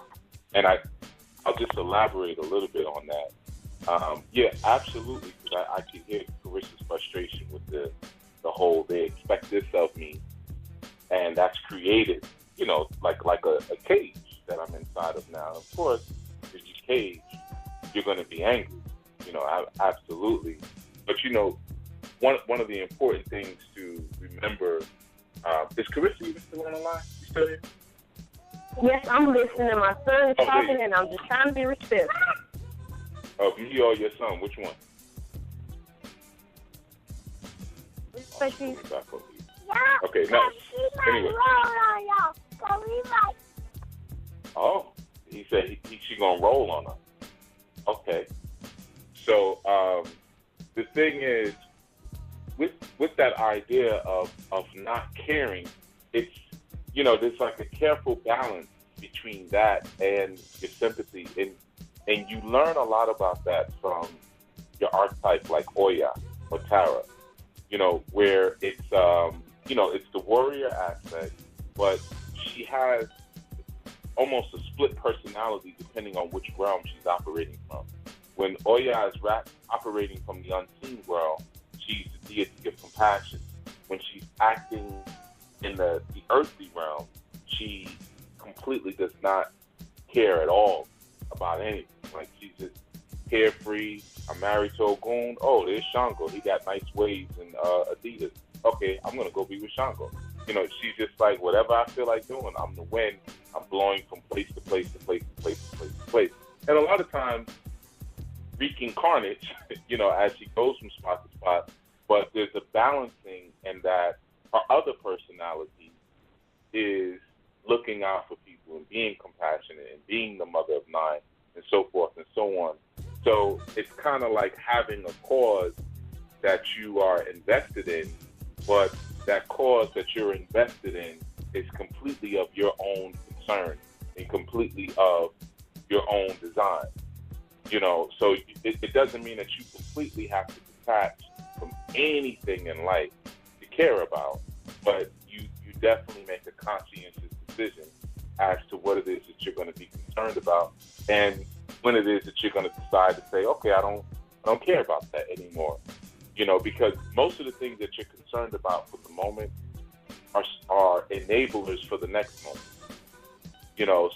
Speaker 5: And I'll just elaborate a little bit on that. Yeah, absolutely, because I can hear Carissa's frustration with the whole they expect this of me, and that's created, like a cage that I'm inside of now. Of course, if you cage, you're going to be angry, absolutely. But, one of the important things to remember, is Carissa even still on the line? You still here?
Speaker 4: Yes, I'm listening. My son is talking, and I'm just trying to be respectful.
Speaker 5: Me or your son? Which one?
Speaker 4: Respecting.
Speaker 5: Okay, now, anyway. Oh, he said she gonna roll on her. Okay. So the thing is, with that idea of not caring, it's there's like a careful balance between that and your sympathy, and you learn a lot about that from your archetype like Oya or Tara, where it's it's the warrior aspect, but she has almost a split personality depending on which realm she's operating from. When Oya is operating from the unseen world, she's the deity of compassion. When she's acting in the earthly realm, she completely does not care at all about anything. Like, she's just carefree. I'm married to Ogun. Oh, there's Shango. He got nice waves and Adidas. Okay, I'm going to go be with Shango. She's just like, whatever I feel like doing, I'm the wind. I'm blowing from place to place to place to place to place to place. And a lot of times, wreaking carnage, as she goes from spot to spot. But there's a balancing in that her other personality is looking out for people and being compassionate and being the mother of 9 and so forth and so on. So it's kind of like having a cause that you are invested in, but that cause that you're invested in is completely of your own concern and completely of your own design. So it doesn't mean that you completely have to detach from anything in life to care about, but you definitely make a conscientious decision as to what it is that you're going to be concerned about, and when it is that you're going to decide to say, okay, I don't care about that anymore. Because most of the things that you're concerned about for the moment are enablers for the next moment.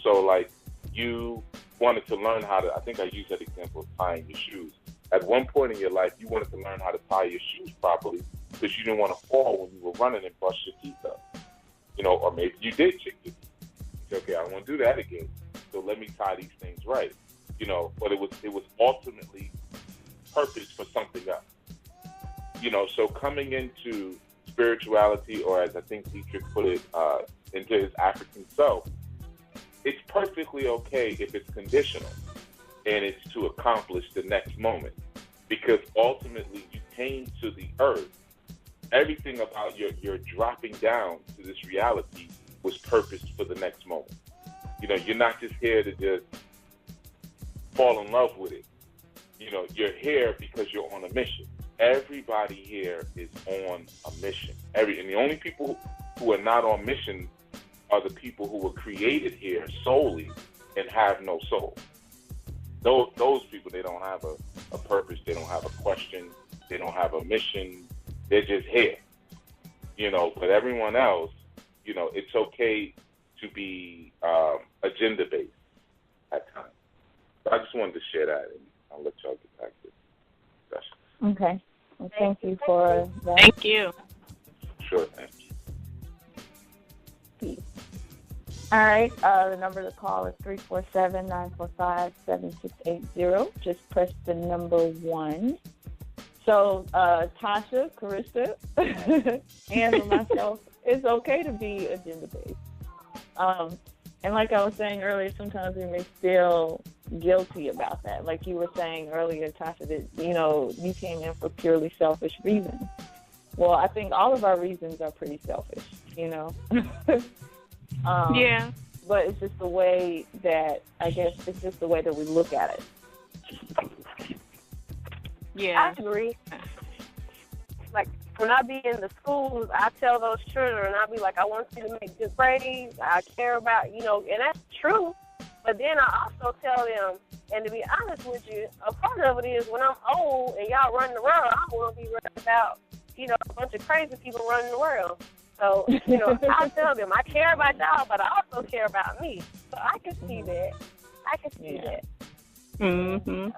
Speaker 5: So like you wanted to learn how to, I think I used that example of tying your shoes. At one point in your life, you wanted to learn how to tie your shoes properly because you didn't want to fall when you were running and bust your teeth up. Or maybe you did chick your teeth. You said, okay, I don't want to do that again. So let me tie these things right. But it was ultimately purpose for something else. So coming into spirituality, or as I think Dietrich put it, into his African self, it's perfectly okay if it's conditional and it's to accomplish the next moment, because ultimately you came to the earth. Everything about your dropping down to this reality was purposed for the next moment. You're not just here to just fall in love with it. You're here because you're on a mission. Everybody here is on a mission. And the only people who are not on mission are the people who were created here solely and have no soul. Those people, they don't have a purpose. They don't have a question. They don't have a mission. They're just here. But everyone else, it's okay to be agenda-based at times. So I just wanted to share that, and I'll let y'all get back to the discussion.
Speaker 1: Okay. Well, thank you for that.
Speaker 3: Thank you.
Speaker 5: Sure, thank you.
Speaker 1: Peace. All right. The number to call is 347-945-7680. Just press the number 1. So, Tasha, Carissa, and myself, it's okay to be agenda-based. And like I was saying earlier, sometimes we may feel guilty about that. Like you were saying earlier, Tasha, that, you came in for purely selfish reasons. Well, I think all of our reasons are pretty selfish,
Speaker 3: Yeah.
Speaker 1: But it's just the way that, I guess, it's just the way that we look at it.
Speaker 3: Yeah.
Speaker 4: I agree. Like, when I be in the schools, I tell those children, I be like, I want you to make good grades. I care about, and that's true. But then I also tell them, and to be honest with you, a part of it is when I'm old and y'all running around, I don't want to be running about, a bunch of crazy people running the world. So, I tell them, I care about y'all, but I also care about me. So I can see that. that.
Speaker 1: Mm-hmm.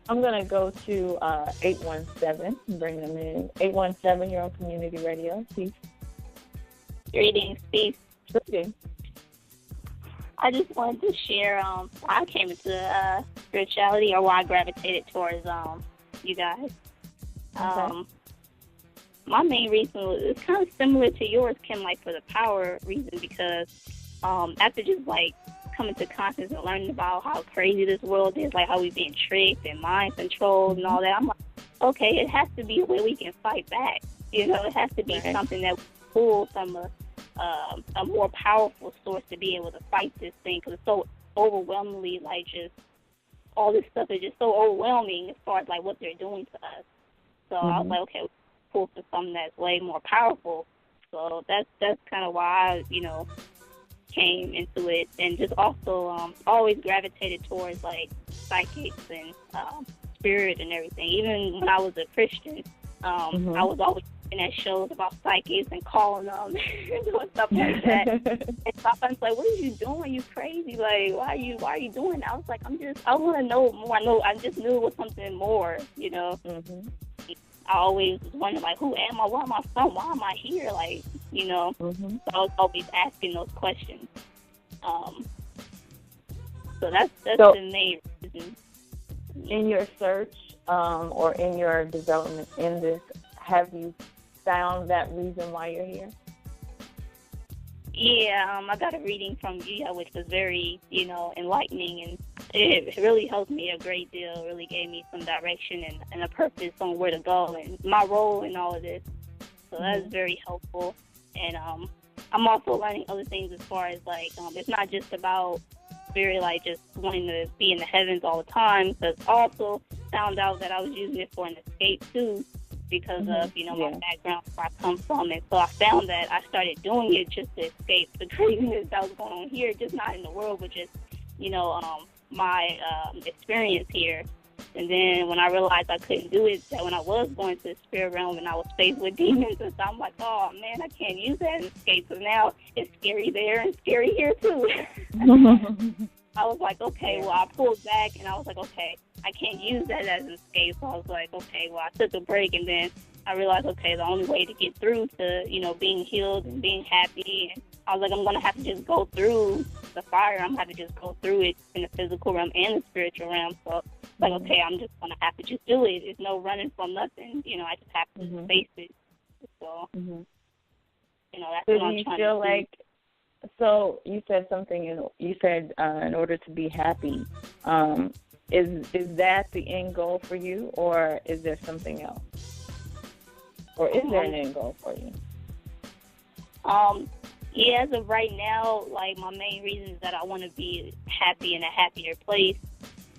Speaker 1: I'm going to go to 817 and bring them in. 817, you're on Community Radio. Peace.
Speaker 6: Greetings, peace.
Speaker 1: Greetings.
Speaker 6: I just wanted to share, I came into spirituality, or why I gravitated towards you guys.
Speaker 1: Okay.
Speaker 6: My main reason was, it's kind of similar to yours, Kim, like for the power reason, because after just like coming to consciousness and learning about how crazy this world is, like how we've been tricked and mind controlled and all that, I'm like, okay, it has to be a way we can fight back. It has to be something that we pull from a more powerful source to be able to fight this thing, because it's so overwhelmingly, like, just all this stuff is just so overwhelming as far as like what they're doing to us. So I was like, okay, pull for something that's way more powerful. So that's kind of why I, came into it, and just also always gravitated towards like psychics and spirit and everything. Even when I was a Christian, I was always looking at shows about psychics and calling them and doing stuff like that. And my friends like, "What are you doing? You crazy? Like, why are you doing that?" I was like, I want to know more. I just knew it was something more. I always was wondering, like, who am I? Where am I from? Why am I here? Like, So I was always asking those questions. So that's the main reason.
Speaker 1: In your search or in your development in this, have you found that reason why you're here?
Speaker 6: Yeah, I got a reading from Gia, which was very, enlightening, and it really helped me a great deal. It really gave me some direction and a purpose on where to go and my role in all of this. So that's very helpful. And I'm also learning other things as far as, like, it's not just about spirit, like, just wanting to be in the heavens all the time, because I also found out that I was using it for an escape, too, because of, my background, where I come from. And so I found that I started doing it just to escape the craziness that was going on here, just not in the world, but just, my experience here. And then when I realized I couldn't do it, that when I was going to the spirit realm and I was faced with demons and stuff, I'm like, oh, man, I can't use that as escape, because now it's scary there and scary here, too. I was like, okay, well, I pulled back, and I was like, okay, I can't use that as an escape. So I was like, okay, well, I took a break, and then I realized, okay, the only way to get through to, being healed and being happy, and I was like, I'm going to have to just go through the fire. I'm going to have to just go through it in the physical realm and the spiritual realm. So, like, okay, I'm just going to have to just do it. There's no running from nothing. I just have to face it. So, that's
Speaker 1: so
Speaker 6: what I'm trying to do.
Speaker 1: Like, so you said something, you said in order to be happy, is that the end goal for you, or is there something else? Or is there an end goal for you?
Speaker 6: Yeah, as of right now, like, my main reason is that I want to be happy in a happier place.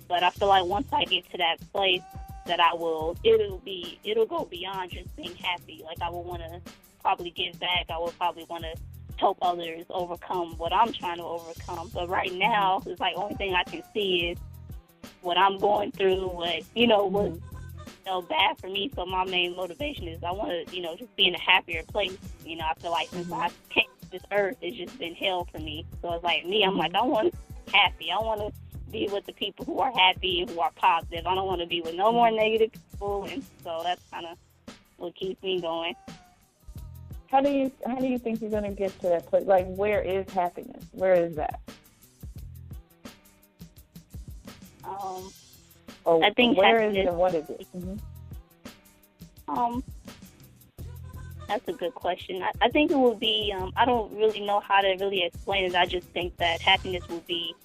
Speaker 6: But I feel like once I get to that place, that it'll go beyond just being happy. Like, I will want to probably give back. I will probably want to help others overcome what I'm trying to overcome. But right now, it's like, only thing I can see is what I'm going through, what's bad for me. So my main motivation is I want to, just be in a happier place. I feel like since I came to this earth, it's just been hell for me. So it's like me, I'm like, I want to be happy. I want to be with the people who are happy and who are positive. I don't want to be with no more negative people. And so that's kind of what keeps me going.
Speaker 1: How do you think you're going to get to that place? Like, where is happiness? Where is that?
Speaker 6: I think
Speaker 1: where is it and what is it?
Speaker 6: That's a good question. I think it will be, I don't really know how to really explain it. I just think that happiness will be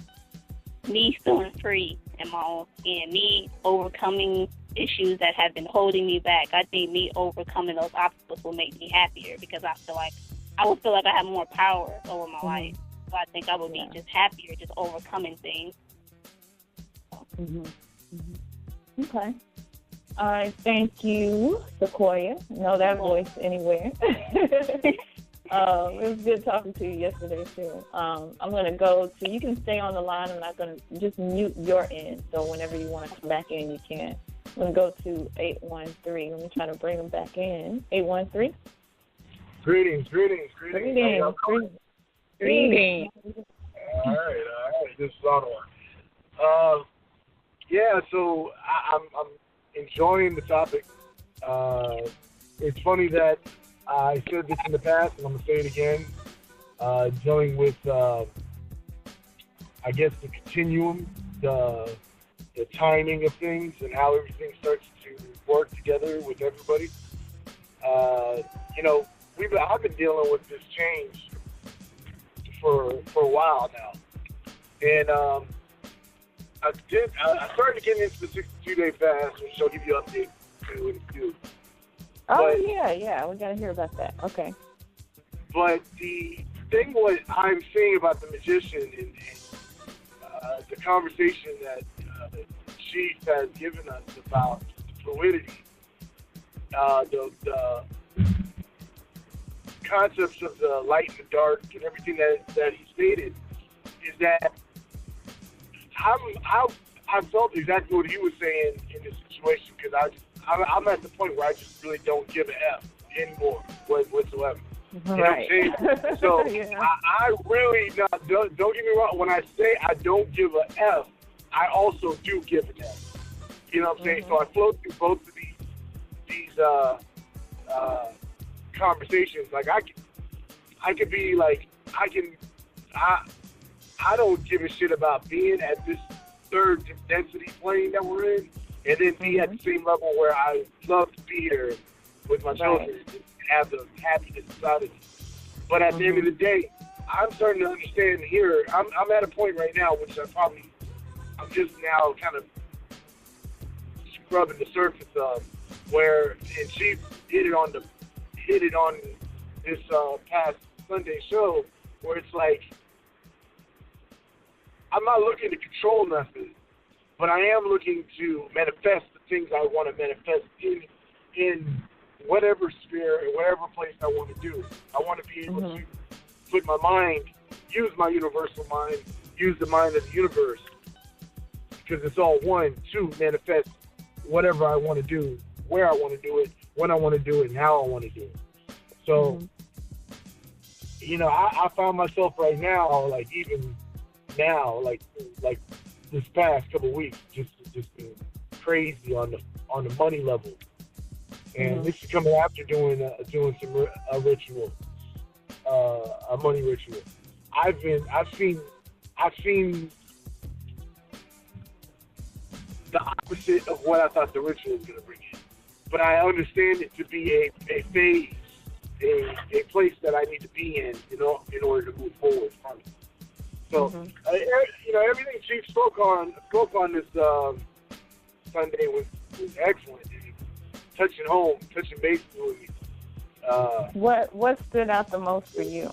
Speaker 6: me feeling free in my own skin, me overcoming issues that have been holding me back. I think me overcoming those obstacles will make me happier, because I will feel like I have more power over my life. So I think I will be just happier, just overcoming things.
Speaker 1: Okay. All right, thank you, Sequoia. Know that voice anywhere. It was good talking to you yesterday, too. I'm going to go to, you can stay on the line. I'm not going to just mute your end. So whenever you want to come back in, you can. I'm going to go to 813. Let me try to bring them back in. 813?
Speaker 7: Greetings.
Speaker 1: Greetings.
Speaker 7: All right. This is Ottawa. So I'm enjoying the topic. It's funny that I said this in the past, and I'm going to say it again, dealing with, I guess, the continuum, the timing of things, and how everything starts to work together with everybody. I've been dealing with this change for a while now. And I started getting into the 62-day fast, which I'll give you an update to what it's doing.
Speaker 1: Oh, yeah, we got to hear about that. Okay.
Speaker 7: But the thing what I'm saying about the magician and the conversation that Chief has given us about fluidity, the concepts of the light and the dark and everything that he stated, is that I felt exactly what he was saying in this situation, because I'm at the point where I just really don't give an F anymore whatsoever.
Speaker 1: Right.
Speaker 7: You know what I'm saying? So I really, don't get me wrong, when I say I don't give an F, I also do give an F. You know what I'm saying? So I flow through both of these conversations. Like I could be like, I don't give a shit about being at this third density plane that we're in, and then be at the same level where I love to be here with my children and have the happiness inside of me. But at the end of the day, I'm starting to understand here. I'm at a point right now, which I'm just now kind of scrubbing the surface of, where, and she hit it on this past Sunday show, where it's like, I'm not looking to control nothing, but I am looking to manifest the things I want to manifest in whatever sphere and whatever place I want to do. I want to be able to put my mind, use my universal mind, use the mind of the universe, because it's all one, to manifest whatever I want to do, where I want to do it, when I want to do it, and how I want to do it. So, I found myself right now, like even now, like this past couple of weeks, just just been crazy on the money level. And this is coming after doing some a ritual, a money ritual. I've seen the opposite of what I thought the ritual was going to bring in. But I understand it to be a phase, a place that I need to be in, in order to move forward from it. So, everything Chief spoke on this Sunday was excellent. Touching base with me.
Speaker 1: What stood out the most for you?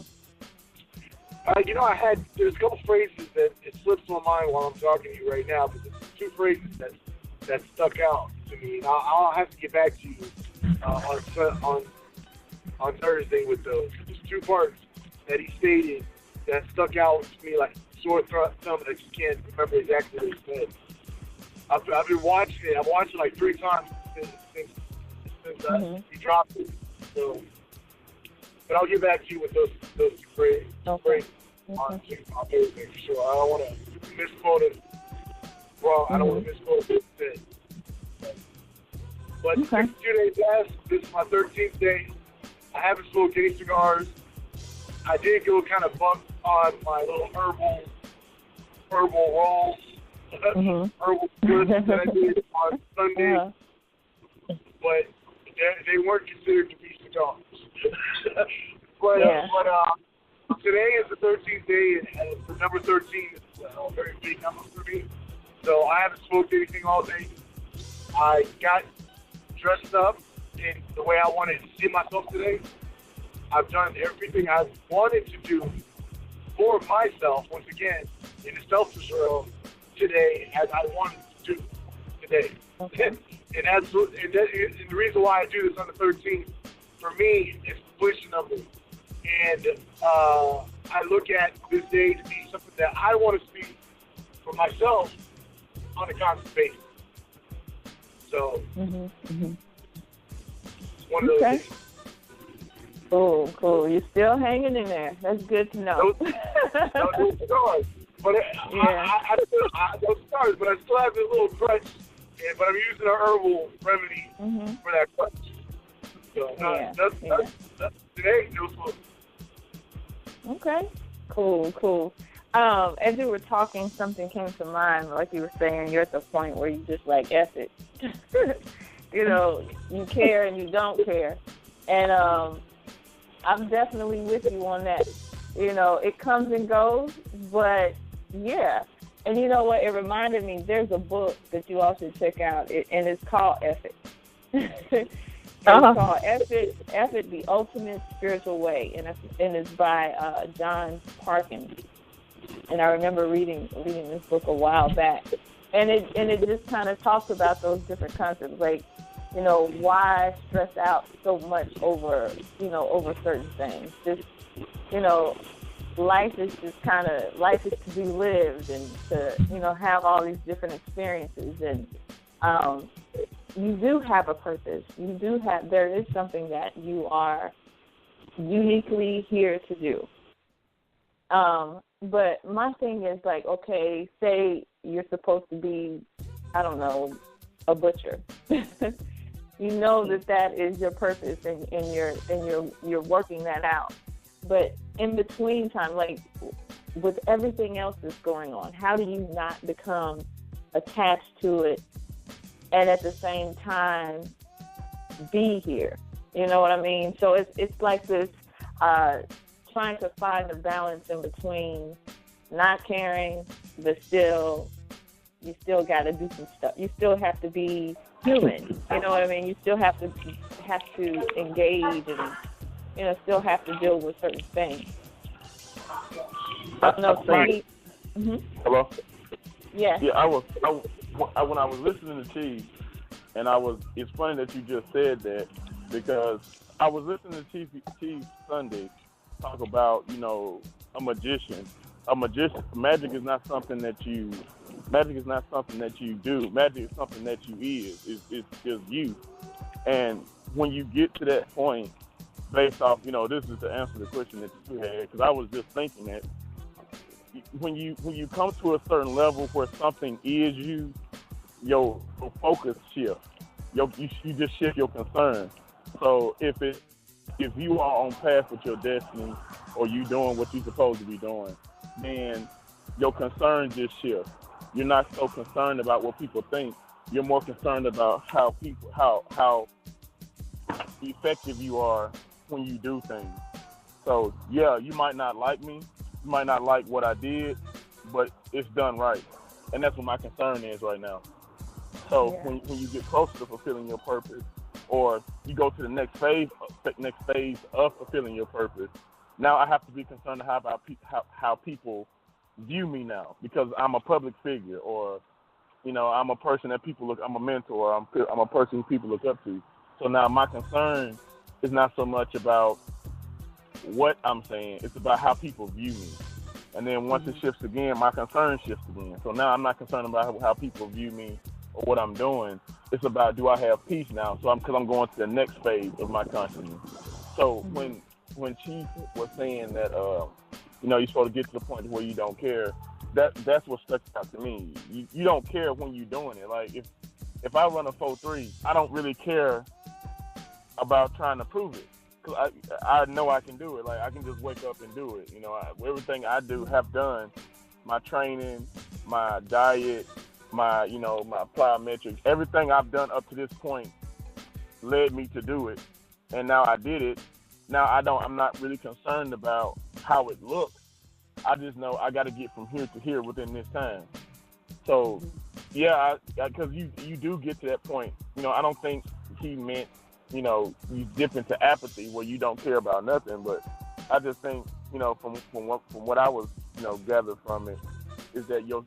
Speaker 7: There's a couple phrases that it slips my mind while I'm talking to you right now, but there's two phrases that stuck out to me, and I'll have to get back to you on Thursday with those. There's two parts that he stated that stuck out to me like sore thumb that I just can't remember exactly what he said. I've been watching it. I've watched it like 3 times since he dropped it. So, but I'll get back to you with those phrases on Thursday for sure. I don't want to misquote it. Well, I don't want to misquote what it said. But 62 days passed. This is my 13th day. I haven't smoked any cigars. I did go kind of bump on my little herbal rolls, herbal goods that I did on Sunday, but they weren't considered to be cigars. but today is the 13th day, and the number 13 is a very big number for me. So I haven't smoked anything all day. I got dressed up in the way I wanted to see myself today. I've done everything I wanted to do for myself, once again, in the selfish realm today, as I wanted to do today. Okay. and the reason why I do this on the 13th, for me, is completion number. And I look at this day to be something that I want to see for myself on a constant basis. So, it's one of those days.
Speaker 1: Cool. You're still hanging in there. That's good to know.
Speaker 7: No scars. But I no scars, but I still have this little crutch. But I'm using an herbal remedy for that crutch. So, today, no smoke.
Speaker 1: Okay. Cool. As you were talking, something came to mind. Like you were saying, you're at the point where you just like, F it. You care and you don't care. And I'm definitely with you on that. It comes and goes, but yeah. And you know what? It reminded me, there's a book that you all should check out, and it's called F It. It's called F It, The Ultimate Spiritual Way, and it's by John Parkins. And I remember reading this book a while back, and it just kind of talks about those different concepts, like, why stress out so much over certain things. Just, life is to be lived and to, have all these different experiences. And you do have a purpose. There is something that you are uniquely here to do. But my thing is like, okay, say you're supposed to be, I don't know, a butcher. You know that is your purpose, and you're working that out. But in between time, like with everything else that's going on, how do you not become attached to it and at the same time be here? You know what I mean? So it's like this trying to find a balance in between not caring, but you still got to do some stuff. You still have to be human. You know what I mean? You still have to engage and still have to deal with certain things. I don't know.
Speaker 2: Hello.
Speaker 1: Yeah.
Speaker 2: Yeah. When I was listening to Chief, and it's funny that you just said that, because I was listening to Chief Sunday talk about a magician. Magic is not something that you do. Magic is something that you is. It's just you. And when you get to that point, based off, this is to answer the question that you had, because I was just thinking that when you come to a certain level where something is you, your focus shift. You just shift your concern. So if you are on path with your destiny, or you doing what you're supposed to be doing, then your concern just shifts. You're not so concerned about what people think. You're more concerned about how effective you are when you do things. So yeah, you might not like me, you might not like what I did, but it's done right, and that's what my concern is right now. So when you get closer to fulfilling your purpose, or you go to the next phase of fulfilling your purpose, now I have to be concerned about how people view me now, because I'm a public figure, or I'm a person that people look. I'm a mentor. I'm a person people look up to. So now my concern is not so much about what I'm saying; it's about how people view me. And then once it shifts again, my concern shifts again. So now I'm not concerned about how people view me or what I'm doing. It's about, do I have peace now? So because I'm going to the next phase of my consciousness. So when Chief was saying that you're supposed to get to the point where you don't care, that's what stuck out to me. You don't care when you're doing it. Like if I run a 4.3, I don't really care about trying to prove it, because I know I can do it. Like I can just wake up and do it. Everything I do have done, my training, my diet, my plyometrics, everything I've done up to this point led me to do it, and now I did it. Now I'm not really concerned about how it looks. I just know I got to get from here to here within this time. So yeah, because you do get to that point. I don't think he meant you dip into apathy where you don't care about nothing, but I just think from what I was gathered from it, is that your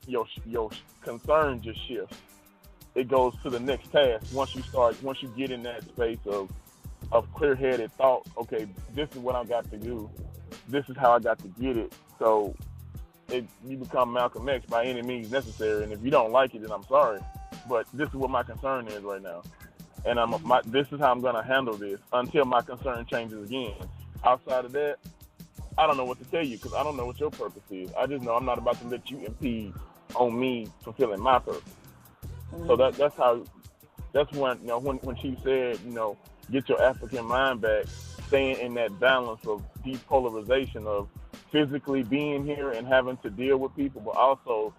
Speaker 2: concern just shifts. It goes to the next task once you get in that space of clear-headed thought. Okay, this is what I got to do. This is how I got to get it. So you become Malcolm X by any means necessary. And if you don't like it, then I'm sorry. But this is what my concern is right now. And this is how I'm going to handle this until my concern changes again. Outside of that, I don't know what to tell you, because I don't know what your purpose is. I just know I'm not about to let you impede on me fulfilling my purpose. So that's when she said, get your African mind back, staying in that balance of depolarization of physically being here and having to deal with people, but also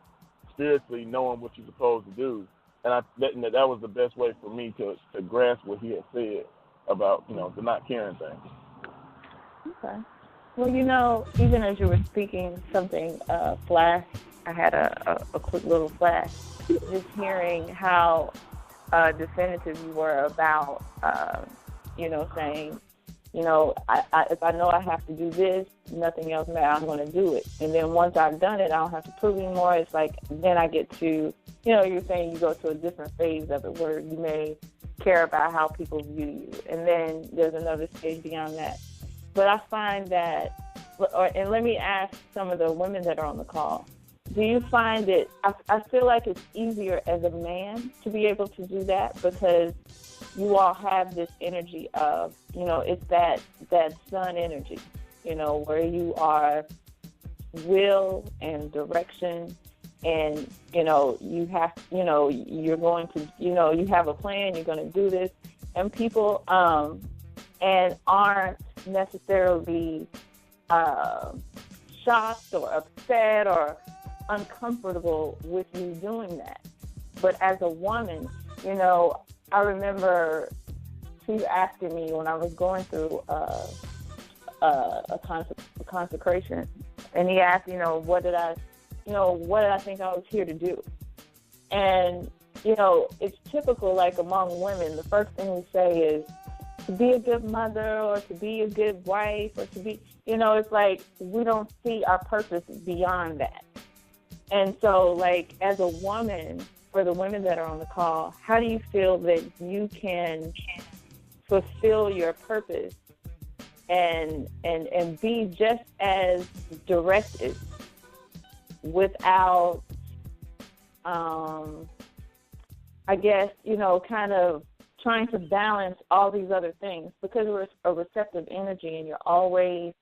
Speaker 2: spiritually knowing what you're supposed to do. And that was the best way for me to grasp what he had said about, the not caring thing.
Speaker 1: Okay. Well, even as you were speaking, something flashed. I had a quick little flash, just hearing how definitive you were about, saying, if I know I have to do this, nothing else matters, I'm going to do it. And then once I've done it, I don't have to prove anymore. It's like, then I get to, you're saying you go to a different phase of it where you may care about how people view you. And then there's another stage beyond that. But I find that, and let me ask some of the women that are on the call, do you find it, I feel like it's easier as a man to be able to do that, because you all have this energy of, it's that sun energy, where you are will and direction, and, you have, you're going to, you have a plan, you're going to do this, and people, and aren't necessarily shocked or upset or uncomfortable with you doing that. But as a woman, I remember she asking me when I was going through a consecration, and he asked, what did I think I was here to do? And, it's typical, like among women, the first thing we say is to be a good mother or to be a good wife or to be, it's like we don't see our purpose beyond that. And so, like, as a woman, for the women that are on the call, how do you feel that you can fulfill your purpose and be just as directed without, I guess, kind of trying to balance all these other things, because we're a receptive energy and you're always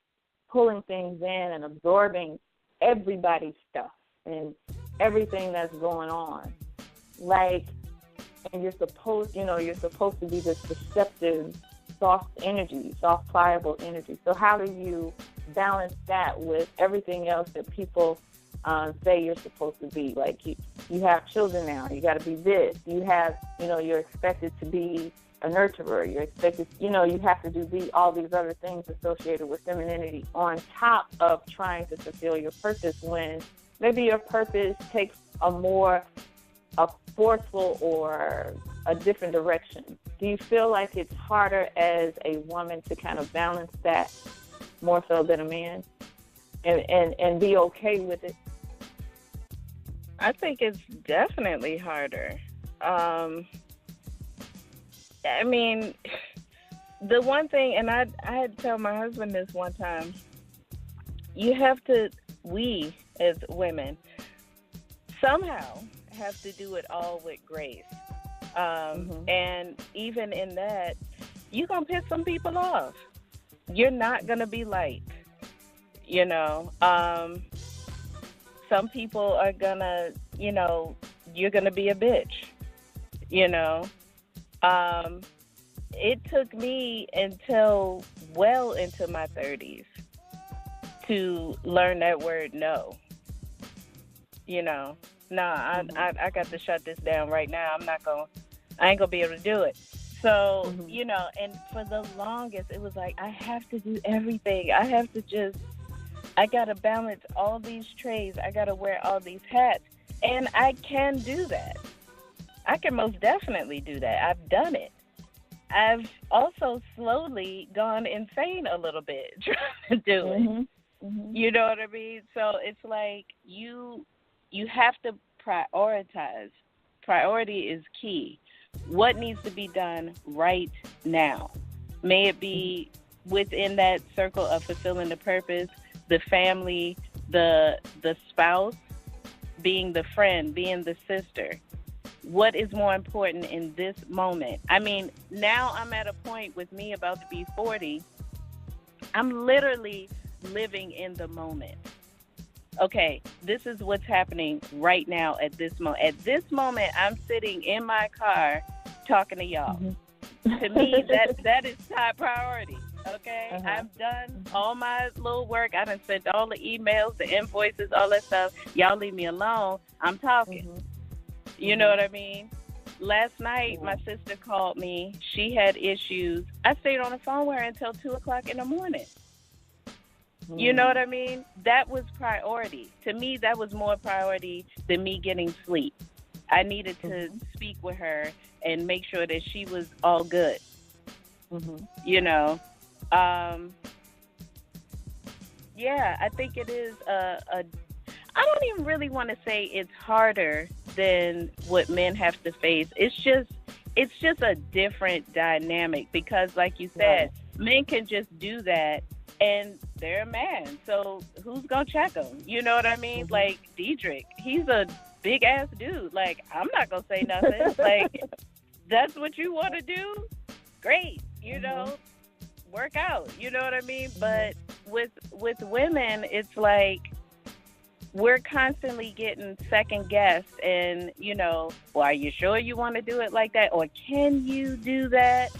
Speaker 1: pulling things in and absorbing everybody's stuff and everything that's going on. Like, and you're supposed to be this receptive, soft energy, soft, pliable energy. So how do you balance that with everything else that people say you're supposed to be? Like you have children now, you got to be this. You have, you're expected to be a nurturer. You're expected, you have to do all these other things associated with femininity on top of trying to fulfill your purpose, when maybe your purpose takes a forceful or a different direction. Do you feel like it's harder as a woman to kind of balance that more so than a man, and be okay with it?
Speaker 3: I think it's definitely harder. I mean, the one thing, and I had to tell my husband this one time, we as women somehow have to do it all with grace. And even in that, you're going to piss some people off. You're not going to be liked, some people are going to, you're going to be a bitch, It took me until well into my 30s to learn that word no. I got to shut this down right now. I ain't gonna be able to do it. So, and for the longest, it was like, I have to do everything. I gotta balance all these trays. I gotta wear all these hats. And I can do that. I can most definitely do that. I've done it. I've also slowly gone insane a little bit trying to do it. You know what I mean? So it's like you have to prioritize. Priority is key. What needs to be done right now? May it be within that circle of fulfilling the purpose, the family, the spouse, being the friend, being the sister. What is more important in this moment? I mean, now I'm at a point with me about to be 40. I'm literally living in the moment. Okay, this is what's happening right now at this moment. At this moment, I'm sitting in my car talking to y'all. To me, that is top priority. Okay, I've done all my little work. I done sent all the emails, the invoices, all that stuff. Y'all leave me alone. I'm talking. You know what I mean? Last night, my sister called me. She had issues. I stayed on the phone with her until 2 o'clock in the morning. You know what I mean? That was priority. To me, that was more priority than me getting sleep. I needed to speak with her and make sure that she was all good. Yeah, I think it is I don't even really want to say it's harder than what men have to face. It's just a different dynamic because, like you said, men can just do that and they're a man. So who's going to check them? You know what I mean? Like Diedrich, he's a big ass dude. Like, I'm not going to say nothing. Like, that's what you want to do? Great. Work out. You know what I mean? But with women, it's like, we're constantly getting second guessed and, well, are you sure you want to do it like that? Or can you do that?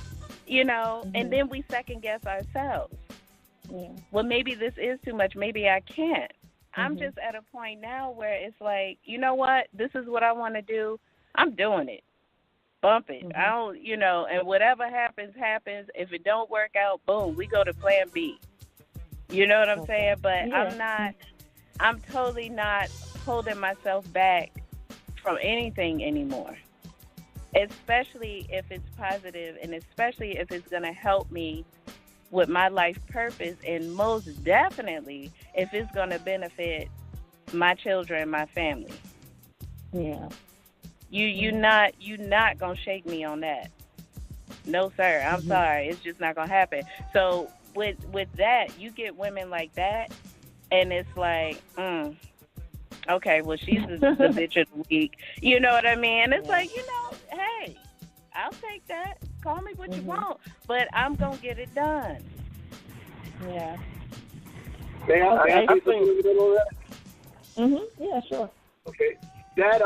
Speaker 3: And then we second guess ourselves. Well, maybe this is too much. Maybe I can't. I'm just at a point now where it's like, you know what? This is what I want to do. I'm doing it. Bump it. I don't, and whatever happens, happens. If it don't work out, boom, we go to plan B. You know what I'm saying? But I'm totally not holding myself back from anything anymore, especially if it's positive and especially if it's going to help me with my life purpose, and most definitely if it's going to benefit my children, my family. Yeah. You're not going to shake me on that. No, sir. I'm sorry. It's just not going to happen. So with that, you get women like that, and it's like, okay, well, she's the bitch of the week. You know what I mean? It's like, hey, I'll take that. Call me what you want, but I'm going to get it done. Yeah.
Speaker 7: May I say something a little bit on that?
Speaker 1: Yeah, sure.
Speaker 7: Okay. That,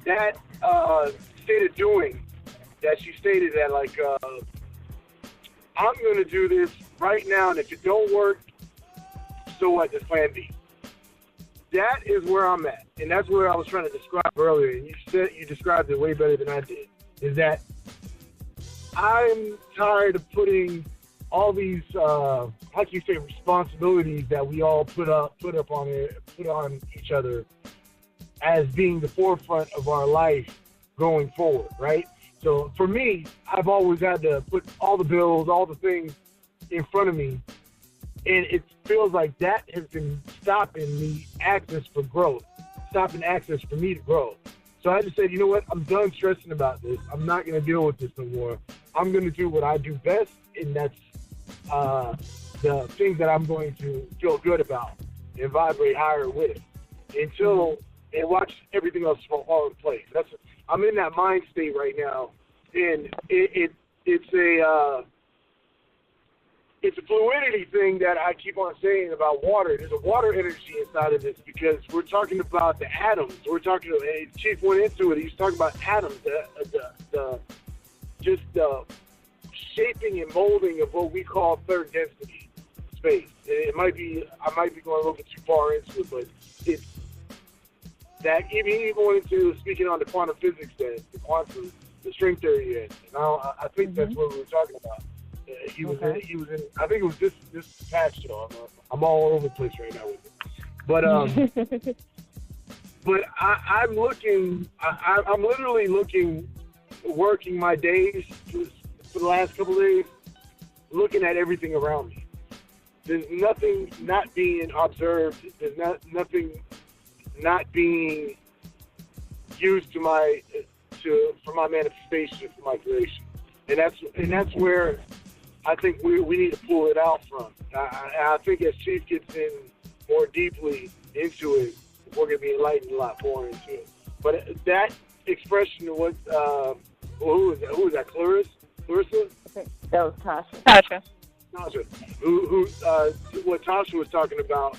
Speaker 7: that state of doing that she stated that, like, I'm going to do this right now, and if it don't work, so what, there's plan B. That is where I'm at, and that's where I was trying to describe earlier, and you described it way better than I did, is that I'm tired of putting all these, like you say, responsibilities that we all put on each other as being the forefront of our life going forward, right? So for me, I've always had to put all the bills, all the things in front of me, and it feels like that has been stopping me access for growth, stopping access for me to grow. So I just said, you know what? I'm done stressing about this. I'm not going to deal with this no more. I'm going to do what I do best, and that's the things that I'm going to feel good about and vibrate higher with and watch everything else fall in place. I'm in that mind state right now, and it's a fluidity thing that I keep on saying about water. There's a water energy inside of this because we're talking about the atoms. We're talking, and Chief went into it. He's talking about atoms, the shaping and molding of what we call third density space. I might be going a little bit too far into it, but it's that he went into speaking on the quantum physics, the string theory, and I think that's what we were talking about. He was in. I think it was this patch show. I'm all over the place right now with it, but I'm looking. I'm literally looking, working my days for the last couple of days, looking at everything around me. There's nothing not being observed. There's nothing not being used for my manifestation, for my creation, and that's where I think we need to pull it out from. I think as Chief gets in more deeply into it, we're going to be enlightened a lot more into it. But that expression of what, who was that? Clarissa?
Speaker 1: That was Tasha.
Speaker 7: Tasha. What Tasha was talking about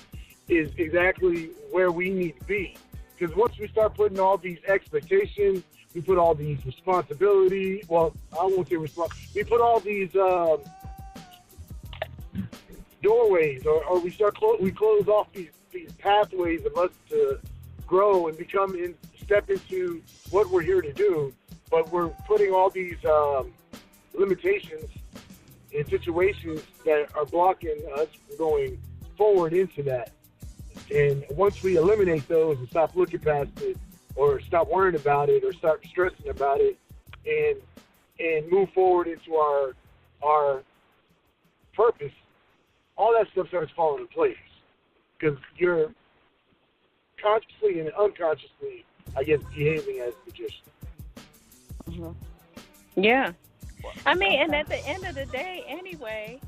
Speaker 7: is exactly where we need to be. Because once we start putting all these expectations, we put all these responsibilities. Well, I won't say we put all these doorways, or we close off these pathways of us to grow and step into what we're here to do. But we're putting all these limitations in situations that are blocking us from going forward into that. And once we eliminate those and stop looking past it, or stop worrying about it, or start stressing about it, and move forward into our purpose, all that stuff starts falling in place. Because you're consciously and unconsciously, I guess, behaving as a magician.
Speaker 3: Mm-hmm. Yeah. I mean, and at the end of the day, anyway,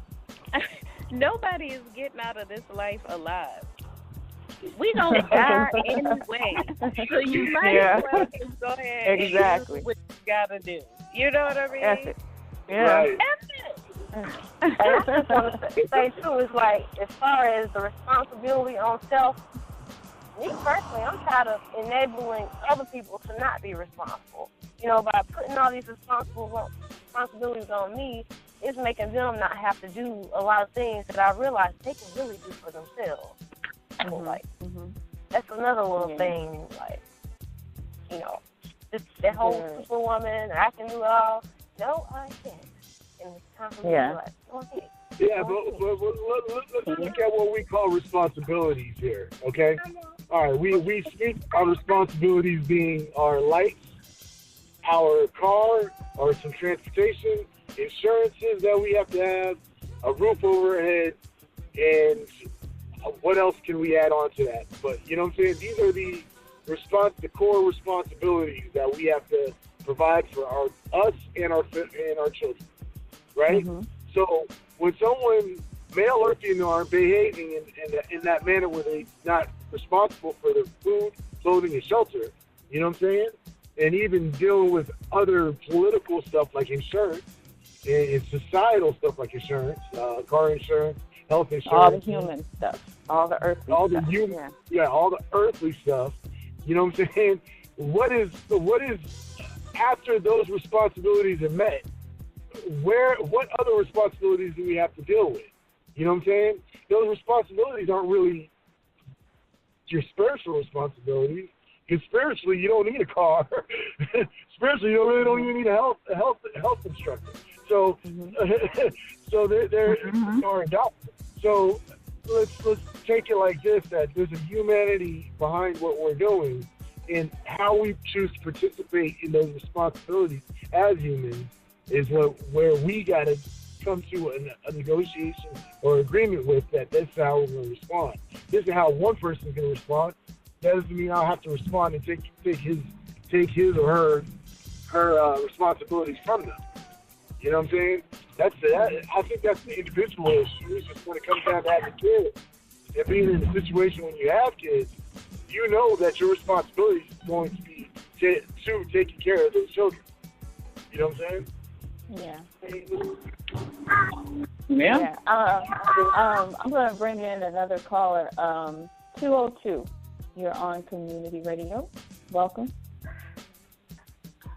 Speaker 3: nobody is getting out of this life alive. We gonna die anyway, so you might as well just go ahead and do what you gotta do. You know what I mean?
Speaker 1: That's it. Yeah.
Speaker 7: Right.
Speaker 3: That's it.
Speaker 4: And I just want to say too, is like, as far as the responsibility on self, me personally, I'm tired of enabling other people to not be responsible. You know, by putting all these responsibilities on me, it's making them not have to do a lot of things that I realize they can really do for themselves. So, like, that's another little thing, like, you know, just that whole superwoman, I can do it all. No, I can't. And it's time for me to be like, no, I can't.
Speaker 7: Yeah, but let's look at what we call responsibilities here, okay? All right, we speak our responsibilities being our lights, our car, or some transportation, insurances that we have to have, a roof over our head, and what else can we add on to that? But, you know what I'm saying? These are the core responsibilities that we have to provide for us and our children, right? Mm-hmm. So when someone, male or female, are behaving in that manner where they're not responsible for their food, clothing, and shelter, you know what I'm saying? And even dealing with other political stuff like insurance and societal stuff like insurance, car insurance, health insurance,
Speaker 1: all the human stuff, all the earthly stuff.
Speaker 7: All the earthly stuff. You know what I'm saying? what is after those responsibilities are met? What other responsibilities do we have to deal with? You know what I'm saying? Those responsibilities aren't really your spiritual responsibilities. Because spiritually, you don't need a car. Spiritually, you really don't even need a health instructor. So, so they're adopted. So let's take it like this: that there's a humanity behind what we're doing, and how we choose to participate in those responsibilities as humans is where we got to come to a negotiation or agreement with that. This is how we're going to respond. This is how one person is going to respond. That doesn't mean I'll have to respond and take his or her responsibilities from them. You know what I'm saying? I think that's the individual issue. It's just when it comes down to having kids and being in a situation when you have kids, you know that your responsibility is going to be to taking care of those children. You know what I'm saying?
Speaker 8: Yeah.
Speaker 3: Yeah.
Speaker 8: I'm going to bring in another caller. 202. You're on Community Radio. Welcome.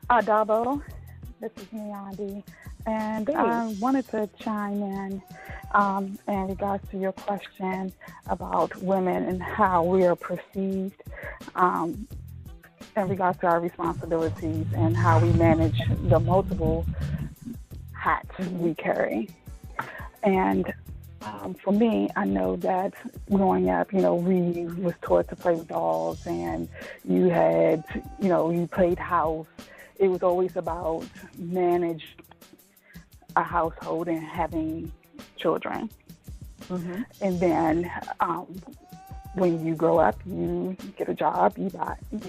Speaker 9: Dabo, this is Miyandi. And I wanted to chime in regards to your question about women and how we are perceived in regards to our responsibilities and how we manage the multiple hats we carry. And for me, I know that growing up, we was taught to play with dolls, and you had, you played house. It was always about manage a household and having children. And then when you grow up, you get a job, you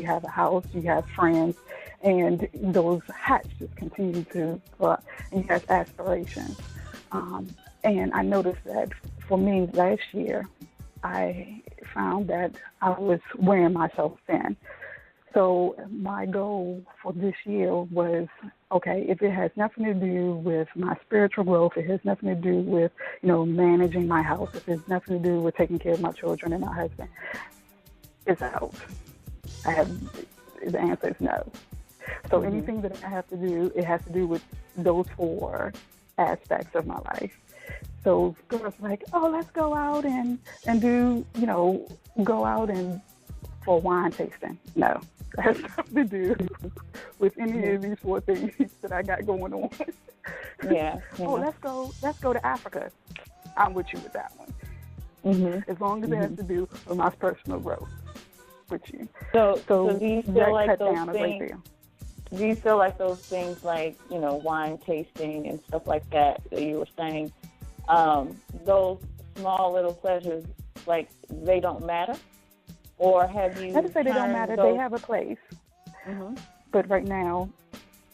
Speaker 9: have a house, you have friends, and those hats just continue to grow up, and you have aspirations. And I noticed that for me last year, I found that I was wearing myself thin. So my goal for this year was, okay, if it has nothing to do with my spiritual growth, it has nothing to do with, managing my house, if it has nothing to do with taking care of my children and my husband, it's out. The answer is no. So anything that I have to do, it has to do with those 4 aspects of my life. So girls are like, oh, let's go out and do, go out and for wine tasting. No, that has nothing to do with any of these 4 things that I got going on. Oh, let's go to Africa. I'm with you with that one. As long as it has to do with my personal growth, with you.
Speaker 8: So do you feel like those things? Do you feel like those things, like wine tasting and stuff like that you were saying, those small little pleasures, like they don't matter? Or have you?
Speaker 9: Not to say they don't matter. They have a place. But right now,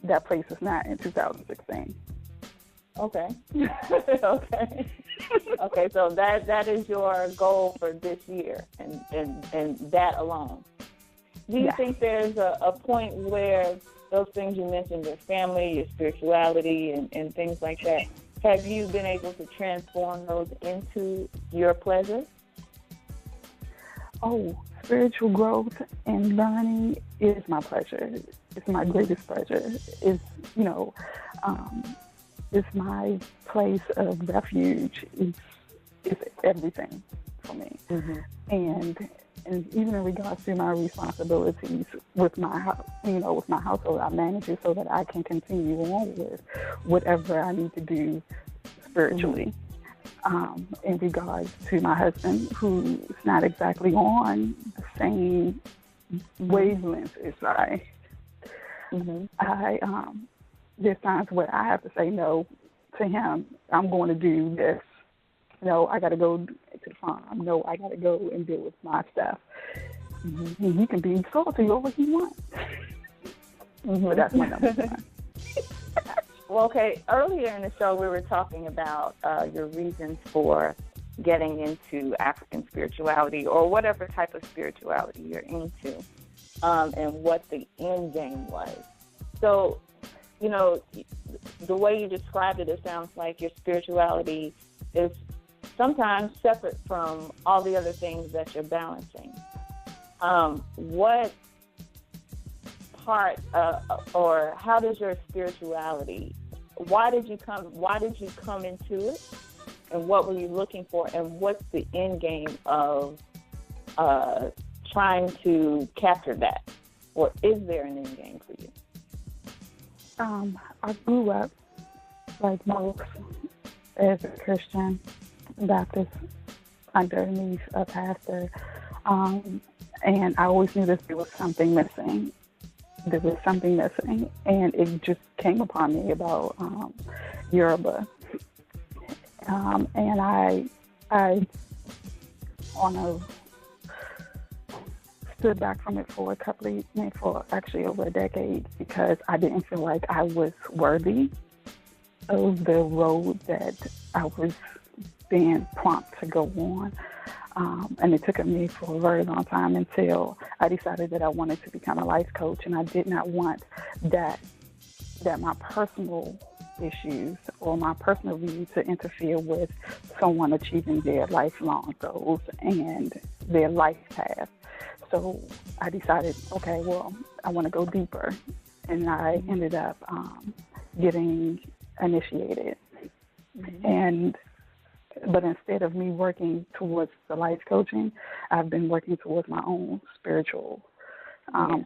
Speaker 9: that place is not in 2016.
Speaker 8: Okay. Okay. So that is your goal for this year, and that alone. Do you think there's a point where those things you mentioned, your family, your spirituality, and things like that, have you been able to transform those into your pleasure?
Speaker 9: Oh, spiritual growth and learning is my pleasure. It's my greatest pleasure. It's, it's my place of refuge. It's everything for me. And even in regards to my responsibilities with my, with my household, I manage it so that I can continue on with whatever I need to do spiritually. In regards to my husband, who is not exactly on the same wavelength as I. There's times where I have to say no to him. I'm going to do this. No, I got to go to the farm. No, I got to go and deal with my stuff. And he can be salty over what he wants. But that's my number one.
Speaker 8: Well, okay, earlier in the show we were talking about your reasons for getting into African spirituality or whatever type of spirituality you're into, and what the end game was. So, the way you described it, it sounds like your spirituality is sometimes separate from all the other things that you're balancing. What part, or how does your spirituality? Why did you come into it, and what were you looking for, and what's the end game of trying to capture that, or is there an end game for you?
Speaker 9: I grew up like most as a Christian Baptist underneath a pastor, and I always knew that there was something missing. There was something missing, and it just came upon me about Yoruba, and I stood back from it for actually over a decade, because I didn't feel like I was worthy of the road that I was being prompted to go on. And it took me for a very long time until I decided that I wanted to become a life coach, and I did not want that my personal issues or my personal view to interfere with someone achieving their lifelong goals and their life path. So I decided, okay, well, I want to go deeper, and I ended up getting initiated. But instead of me working towards the life coaching, I've been working towards my own spiritual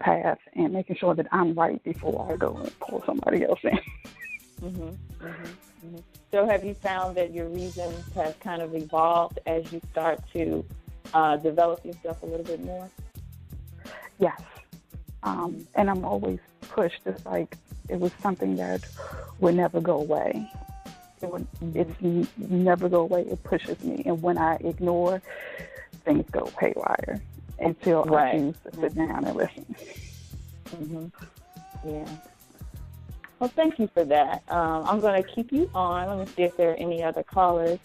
Speaker 9: path and making sure that I'm right before I go and pull somebody else in.
Speaker 8: So have you found that your reasons have kind of evolved as you start to develop yourself a little bit more?
Speaker 9: Yes. And I'm always pushed. It's like it was something that would never go away. It's never go away. It pushes me. And when I ignore, things go haywire until I choose to sit down and listen.
Speaker 8: Yeah. Well, thank you for that. I'm going to keep you on. Let me see if there are any other callers.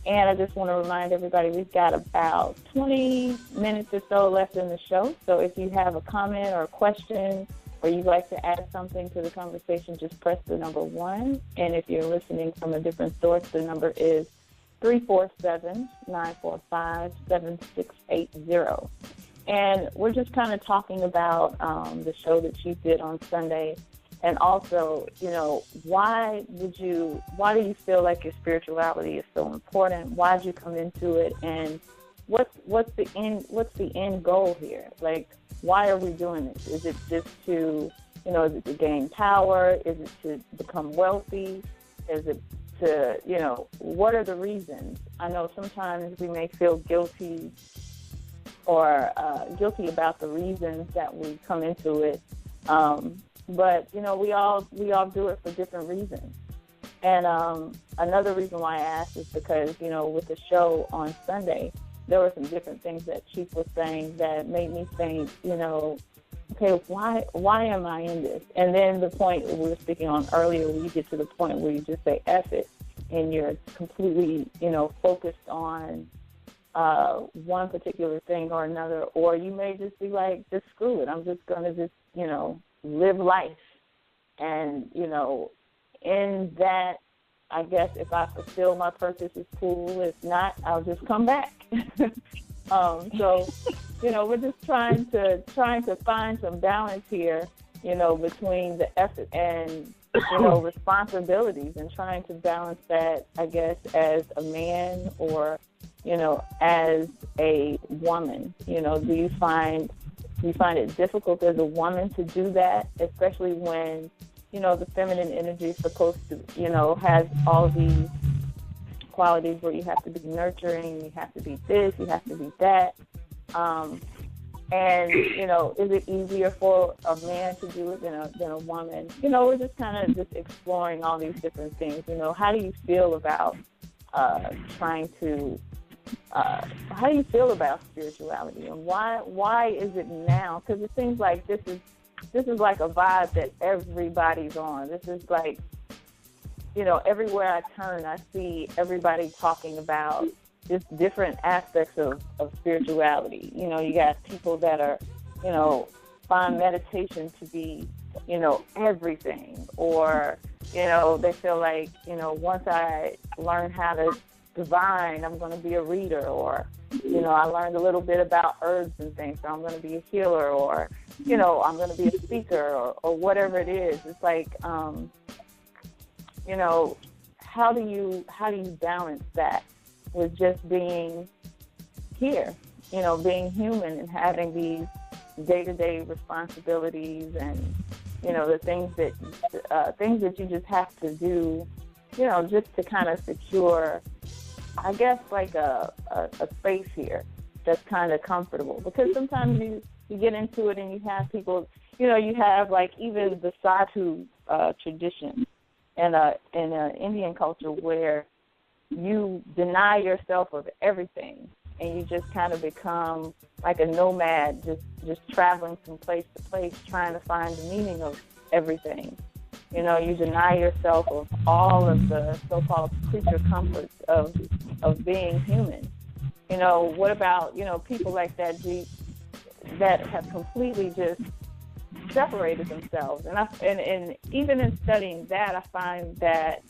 Speaker 8: And I just want to remind everybody we've got about 20 minutes or so left in the show. So if you have a comment or a question, or you'd like to add something to the conversation, just press the number 1. And if you're listening from a different source, the number is 347-945-7680. And we're just kind of talking about the show that you did on Sunday. And also, why do you feel like your spirituality is so important? Why did you come into it? And what's the end goal here? Like, why are we doing this? Is it just to, is it to gain power? Is it to become wealthy? Is it to, what are the reasons? I know sometimes we may feel guilty or guilty about the reasons that we come into it. But, we all do it for different reasons. And another reason why I asked is because, with the show on Sunday, there were some different things that Chief was saying that made me think, okay, why am I in this? And then the point we were speaking on earlier, when you get to the point where you just say F it, and you're completely, focused on one particular thing or another, or you may just be like, just screw it. I'm just going to just, live life. And, in that, I guess if I fulfill my purpose, it's cool. If not, I'll just come back. So, we're just trying to find some balance here, between the effort and, responsibilities, and trying to balance that, I guess, as a man or, as a woman. Do you find it difficult as a woman to do that, especially when, the feminine energy is supposed to, has all these qualities where you have to be nurturing, you have to be this, you have to be that. And, is it easier for a man to do it than a woman? We're just kind of just exploring all these different things. How do you feel about how do you feel about spirituality, and why is it now? Because it seems like this is like a vibe that everybody's on. This is like, everywhere I turn, I see everybody talking about just different aspects of spirituality. You got people that are, find meditation to be, everything, or, they feel like, once I learn how to divine, I'm going to be a reader, or, You know, I learned a little bit about herbs and things, so I'm going to be a healer, or, you know, I'm going to be a speaker, or whatever it is. It's like, you know, how do you balance that with just being here, you know, being human and having these day-to-day responsibilities and, you know, the things that you just have to do, you know, just to kind of secure, I guess, like a space here that's kind of comfortable. Because sometimes you get into it and you have people, you know, you have like even the Sadhu tradition in an Indian culture where you deny yourself of everything and you just kind of become like a nomad, just traveling from place to place, trying to find the meaning of everything. You know, you deny yourself of all of the so-called creature comforts of being human. You know, what about, you know, people like that that have completely just separated themselves? And even in studying that, I find that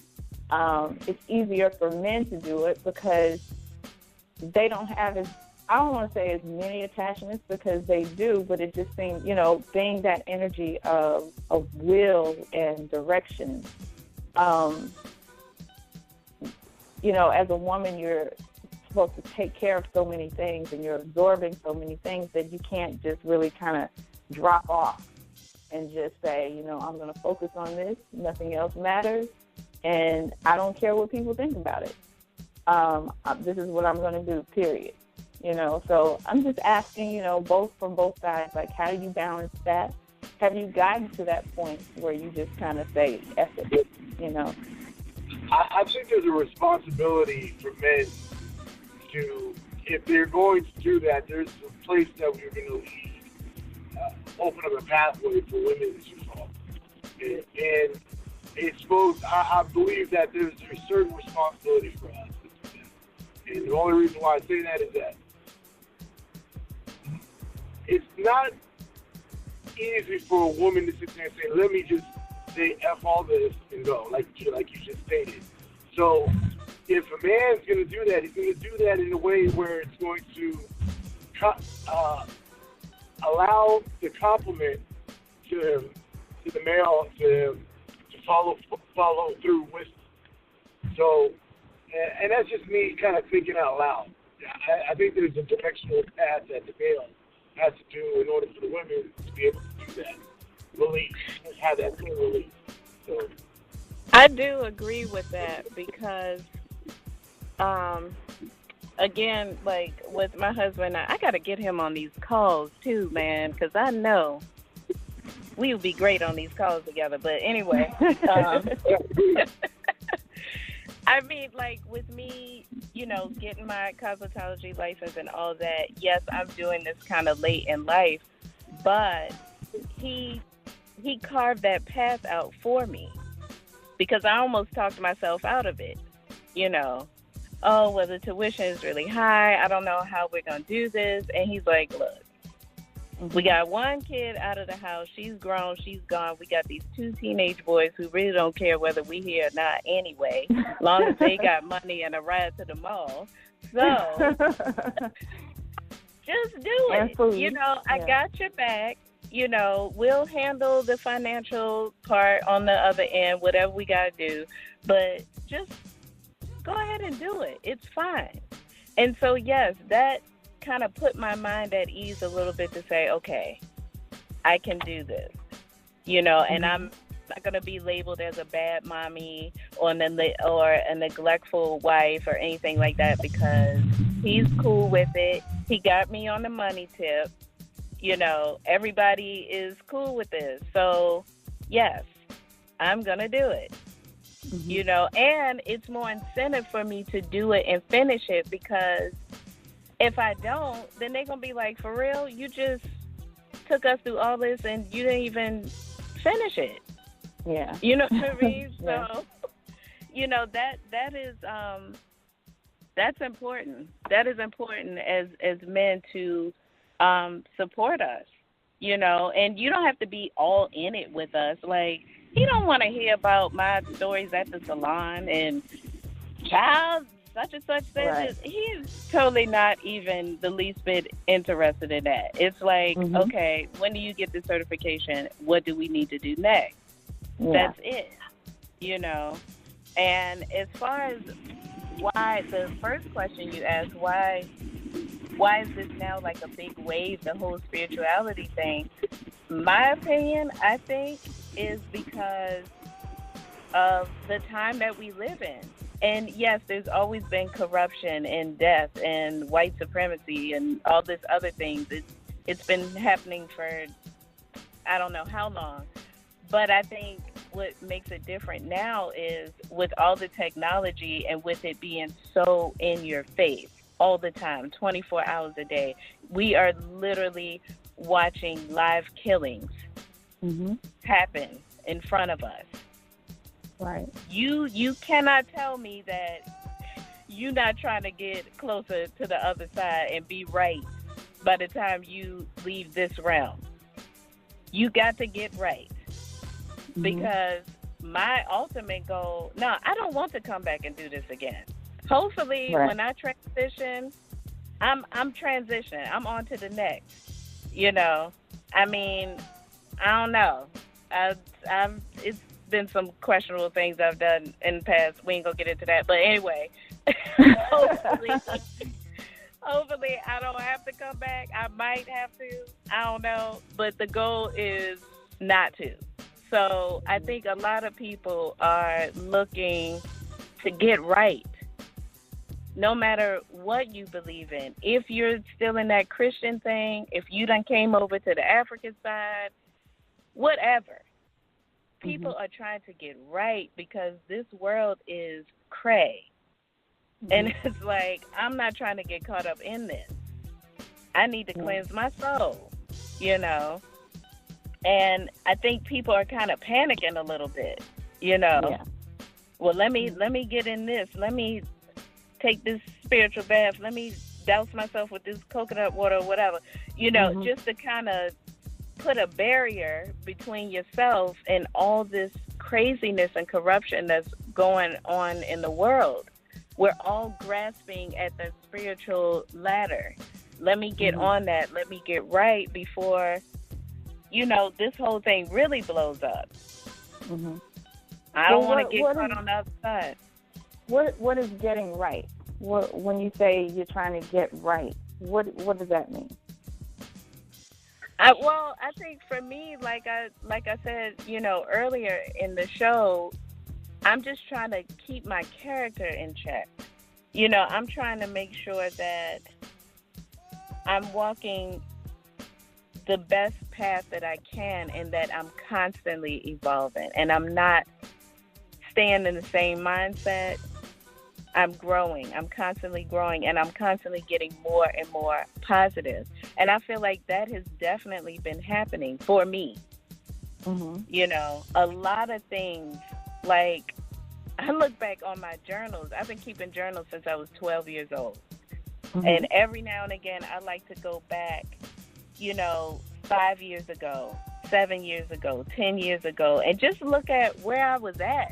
Speaker 8: it's easier for men to do it because they don't have I don't want to say as many attachments, because they do, but it just seems, you know, being that energy of will and direction, you know, as a woman, you're supposed to take care of so many things and you're absorbing so many things that you can't just really kind of drop off and just say, you know, I'm going to focus on this, nothing else matters, and I don't care what people think about it. This is what I'm going to do, period. You know, so I'm just asking, you know, from both sides, like, how do you balance that? Have you gotten to that point where you just kind of say, F it, you know?
Speaker 7: I think there's a responsibility for men to, if they're going to do that, there's a place that we're going to lead, open up a pathway for women to fall. And it's both, I believe that there's a certain responsibility for us. And the only reason why I say that is that it's not easy for a woman to sit there and say, let me just say F all this and go, like you just stated. So if a man's going to do that, he's going to do that in a way where it's going to allow the compliment to the male to follow through with. So, and that's just me kind of thinking out loud. I think there's a directional path that the male has to do in order for the women to be able to do that. Release, have that clean release. So,
Speaker 3: I do agree with that because, again, like with my husband, I got to get him on these calls too, man, because I know we would be great on these calls together. But anyway, I mean, like with me, you know, getting my cosmetology license and all that, yes, I'm doing this kind of late in life, but he carved that path out for me because I almost talked myself out of it, you know. Oh, well, the tuition is really high. I don't know how we're going to do this. And he's like, look, we got one kid out of the house. She's grown. She's gone. We got these two teenage boys who really don't care whether we here or not anyway, as long as they got money and a ride to the mall. So just do it. You know, I got your back. You know, we'll handle the financial part on the other end, whatever we got to do. But just go ahead and do it. It's fine. And so, yes, that kind of put my mind at ease a little bit to say, okay, I can do this, you know, and I'm not going to be labeled as a bad mommy or a neglectful wife or anything like that because he's cool with it. He got me on the money tip. You know, everybody is cool with this. So, yes, I'm going to do it. You know, and it's more incentive for me to do it and finish it because if I don't, then they're going to be like, for real, you just took us through all this and you didn't even finish it.
Speaker 8: Yeah.
Speaker 3: You know what I mean?
Speaker 8: Yeah.
Speaker 3: So, you know, that is, that's important. That is important as men to support us, you know, and you don't have to be all in it with us. Like, he don't want to hear about my stories at the salon and child such and such said this. He's totally not even the least bit interested in that. It's like, okay, when do you get the certification? What do we need to do next? Yeah. That's it, you know. And as far as why, the first question you asked, why is this now like a big wave, the whole spirituality thing? My opinion, I think, is because of the time that we live in. And yes, there's always been corruption and death and white supremacy and all this other things. It's been happening for I don't know how long. But I think what makes it different now is with all the technology and with it being so in your face all the time, 24 hours a day, we are literally watching live killings happen in front of us.
Speaker 8: Right.
Speaker 3: You cannot tell me that you're not trying to get closer to the other side and be right by the time you leave this realm. You got to get right. Because my ultimate goal, no, I don't want to come back and do this again. Hopefully, when I transition, I'm transitioning. I'm on to the next. You know, I mean, I don't know. It's been some questionable things I've done in the past. We ain't gonna get into that, but anyway, hopefully I don't have to come back. I might have to. I don't know, but the goal is not to. So I think a lot of people are looking to get right, no matter what you believe in. If you're still in that Christian thing, if you done came over to the African side, whatever. People are trying to get right because this world is cray. And it's like, I'm not trying to get caught up in this. I need to cleanse my soul, you know. And I think people are kind of panicking a little bit, you know. Yeah. Well, let me get in this. Let me take this spiritual bath. Let me douse myself with this coconut water or whatever, you know, just to kind of put a barrier between yourself and all this craziness and corruption that's going on in the world. We're all grasping at the spiritual ladder. Let me get on that. Let me get right before, you know, this whole thing really blows up. I don't want to get caught on the other side.
Speaker 8: What is getting right? When you say you're trying to get right, what does that mean?
Speaker 3: Well, I think for me, like I said, you know, earlier in the show, I'm just trying to keep my character in check. You know, I'm trying to make sure that I'm walking the best path that I can and that I'm constantly evolving and I'm not staying in the same mindset. I'm growing. I'm constantly growing and I'm constantly getting more and more positive. And I feel like that has definitely been happening for me. You know, a lot of things, like I look back on my journals. I've been keeping journals since I was 12 years old. And every now and again, I like to go back, you know, 5 years ago, 7 years ago, 10 years ago, and just look at where I was at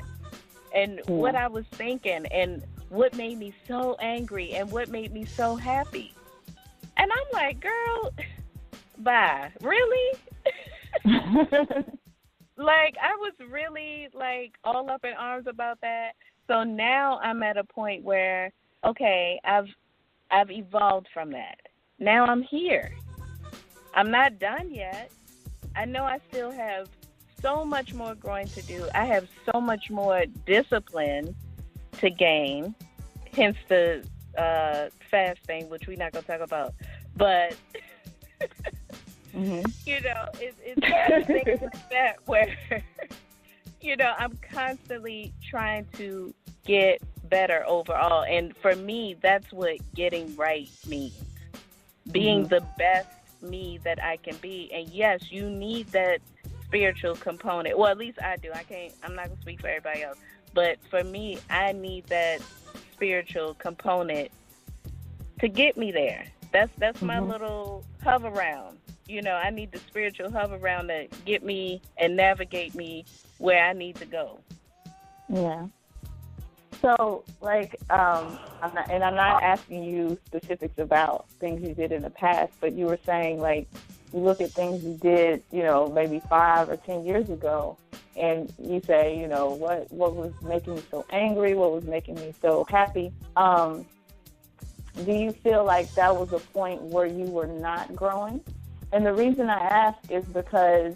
Speaker 3: and what I was thinking and what made me so angry and what made me so happy. And I'm like, girl, bye. Really? Like, I was really, like, all up in arms about that. So now I'm at a point where, okay, I've evolved from that. Now I'm here. I'm not done yet. I know I still have so much more growing to do. I have so much more discipline to gain, hence the fast thing, which we're not going to talk about. But, you know, it's things like that where, you know, I'm constantly trying to get better overall. And for me, that's what getting right means. Being the best me that I can be. And yes, you need that spiritual component. Well, at least I do. I'm not going to speak for everybody else. But for me, I need that spiritual component to get me there. That's my little hover round. You know, I need the spiritual hover round to get me and navigate me where I need to go.
Speaker 8: Yeah. So, like, I'm not asking you specifics about things you did in the past, but you were saying, like, you look at things you did, maybe 5 or 10 years ago, and you say, what was making me so angry? What was making me so happy? Do you feel like that was a point where you were not growing? And the reason I ask is because,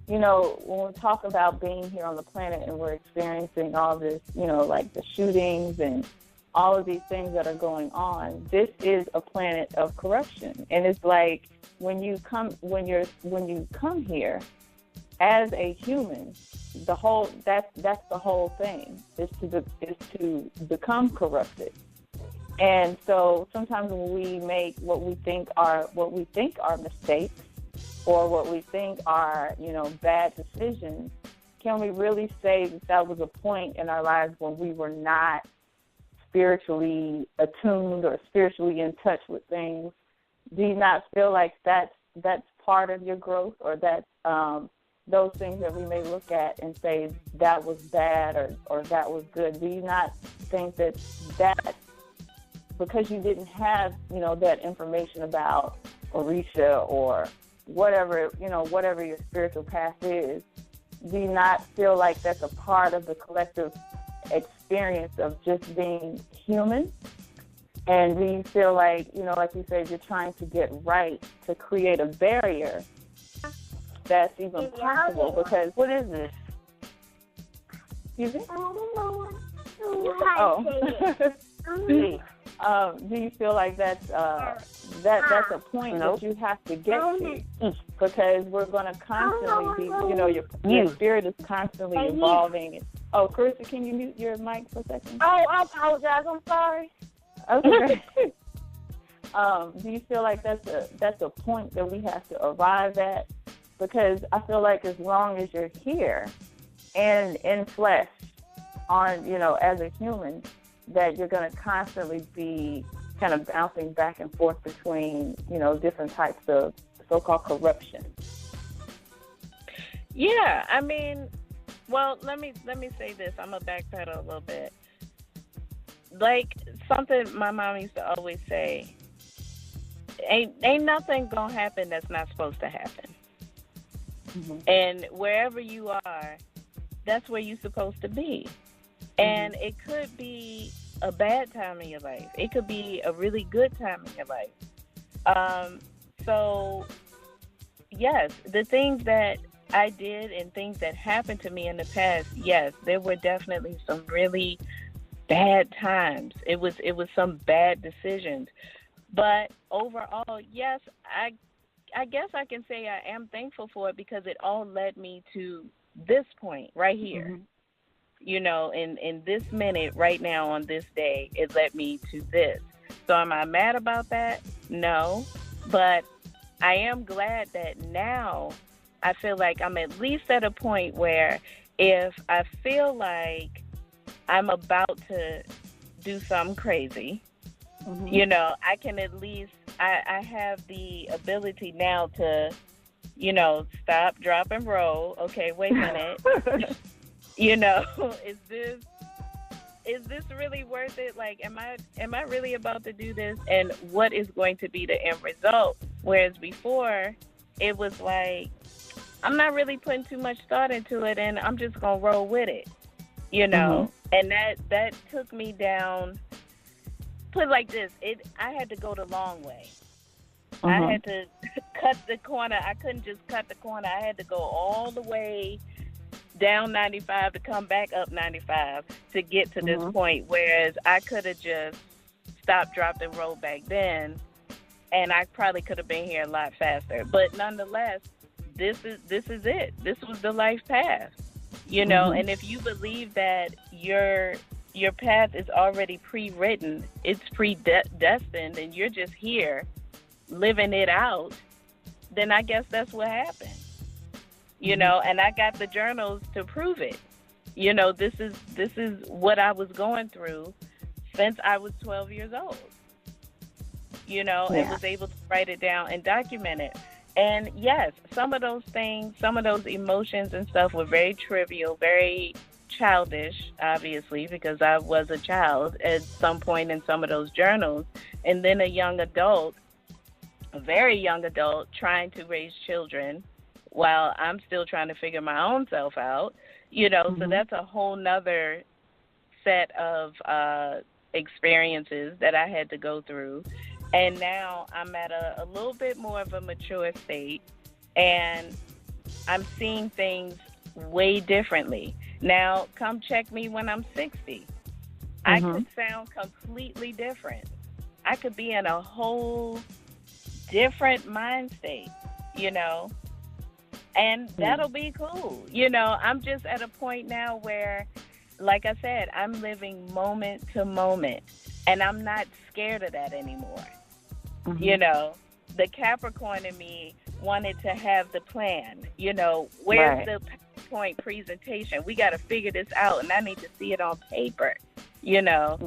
Speaker 8: when we talk about being here on the planet and we're experiencing all this, like the shootings and all of these things that are going on, this is a planet of corruption. And it's like when you come here as a human, that's the whole thing is to become corrupted. And so sometimes when we make what we think are mistakes or what we think are, bad decisions, can we really say that was a point in our lives when we were not spiritually attuned or spiritually in touch with things? Do you not feel like that's part of your growth, or that's those things that we may look at and say that was bad or that was good? Do you not think that because you didn't have, that information about Orisha or whatever your spiritual path is, do you not feel like that's a part of the collective experience of just being human? And do you feel like, like you said, you're trying to get right to create a barrier that's even possible? Because what is this? Excuse me? Do you feel like that's a point that you have to get to? Because we're going to constantly be, your spirit is constantly evolving. Oh, Carissa, can you mute your mic for a second?
Speaker 4: Oh, I apologize. I'm sorry.
Speaker 8: Okay. Do you feel like that's a point that we have to arrive at? Because I feel like as long as you're here and in flesh, as a human, that you're going to constantly be kind of bouncing back and forth between, different types of so-called corruption.
Speaker 3: Yeah, I mean, well, let me say this. I'm going to backpedal a little bit. Like something my mom used to always say, ain't nothing going to happen that's not supposed to happen. Mm-hmm. And wherever you are, that's where you're supposed to be. And it could be a bad time in your life. It could be a really good time in your life. So, yes, the things that I did and things that happened to me in the past, yes, there were definitely some really bad times. It was some bad decisions. But overall, yes, I guess I can say I am thankful for it because it all led me to this point right here. Mm-hmm. In this minute right now on this day, it led me to this. So am I mad about that? No. But I am glad that now I feel like I'm at least at a point where if I feel like I'm about to do something crazy, I can at least, I have the ability now to, stop, drop, and roll. Okay, wait a minute. Is this really worth it? Like, am I really about to do this? And what is going to be the end result? Whereas before, it was like, I'm not really putting too much thought into it, and I'm just going to roll with it, And that took me down, put it like this, I had to go the long way. I had to cut the corner. I couldn't just cut the corner. I had to go all the way down 95 to come back up 95 to get to this point, whereas I could have just stopped, dropped, and rolled back then, and I probably could have been here a lot faster. But nonetheless, this is it. This was the life path, and if you believe that your path is already pre-written, it's predestined, and you're just here living it out, then I guess that's what happened. And I got the journals to prove it. This is what I was going through since I was 12 years old. And was able to write it down and document it. And yes, some of those things, some of those emotions and stuff were very trivial, very childish, obviously, because I was a child at some point in some of those journals, and then a young adult, a very young adult, trying to raise children while I'm still trying to figure my own self out, so that's a whole nother set of experiences that I had to go through. And now I'm at a little bit more of a mature state, and I'm seeing things way differently. Now, come check me when I'm 60. I could sound completely different. I could be in a whole different mind state, and that'll be cool. I'm just at a point now where, like I said, I'm living moment to moment, and I'm not scared of that anymore. The Capricorn in me wanted to have the plan. Where's the PowerPoint presentation? We got to figure this out, and I need to see it on paper. Now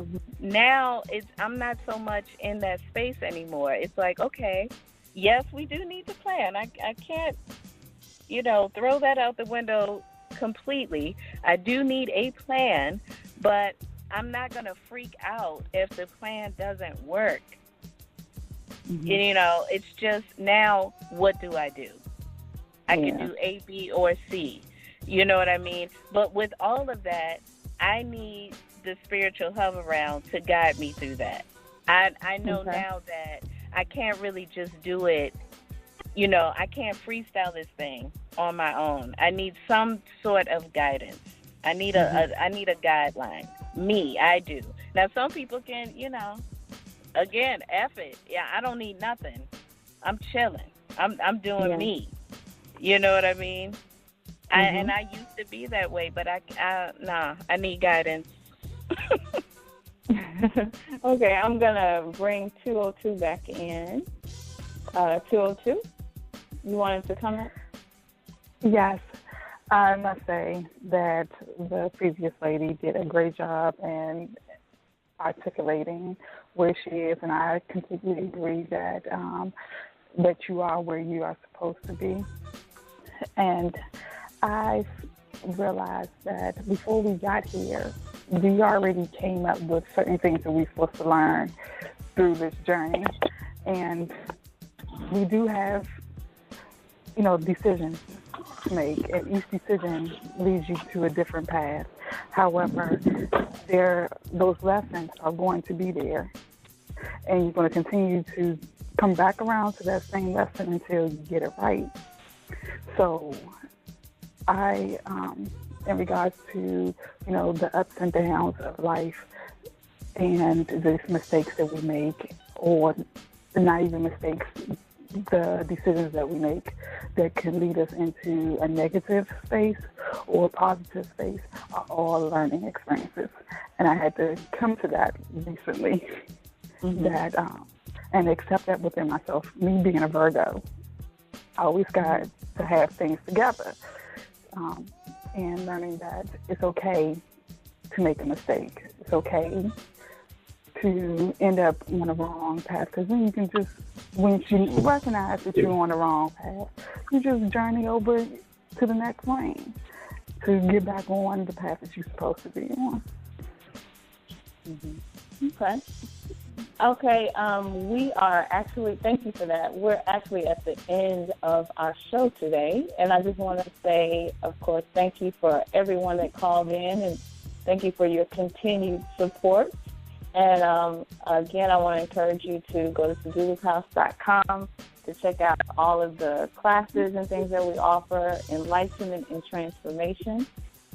Speaker 3: I'm not so much in that space anymore. It's like, okay, yes, we do need to plan. I can't, throw that out the window completely. I do need a plan, but I'm not going to freak out if the plan doesn't work. It's just, now what do I do? I can do A, B, or C. You know what I mean? But with all of that, I need the spiritual hover round to guide me through that. I know now that I can't really just do it. I can't freestyle this thing on my own. I need some sort of guidance. I need I need a guideline. I do. Now, some people can, again, F it. Yeah, I don't need nothing. I'm chilling. I'm doing me. You know what I mean? And I used to be that way, but I need guidance.
Speaker 8: Okay, I'm going to bring 202 back in. 202, you wanted to comment?
Speaker 9: Yes. I must say that the previous lady did a great job in articulating where she is, and I completely agree that that you are where you are supposed to be. And I've realized that before we got here, we already came up with certain things that we're supposed to learn through this journey. And we do have, decisions to make, and each decision leads you to a different path. However, those lessons are going to be there, and you're going to continue to come back around to that same lesson until you get it right. So I, in regards to, the ups and downs of life and the mistakes that we make, or not even mistakes, the decisions that we make that can lead us into a negative space or a positive space are all learning experiences. And I had to come to that recently, that and accept that within myself. Me being a Virgo, I always got to have things together, and learning that it's okay to make a mistake. It's okay to end up on the wrong path, because then you can just, when you recognize that you're on the wrong path, you just journey over to the next lane to get back on the path that you're supposed to be on.
Speaker 8: Okay, we are actually, thank you for that. We're actually at the end of our show today, and I just want to say, of course, thank you for everyone that called in, and thank you for your continued support. And again, I want to encourage you to go to SaduluHouse.com to check out all of the classes and things that we offer, enlightenment and transformation,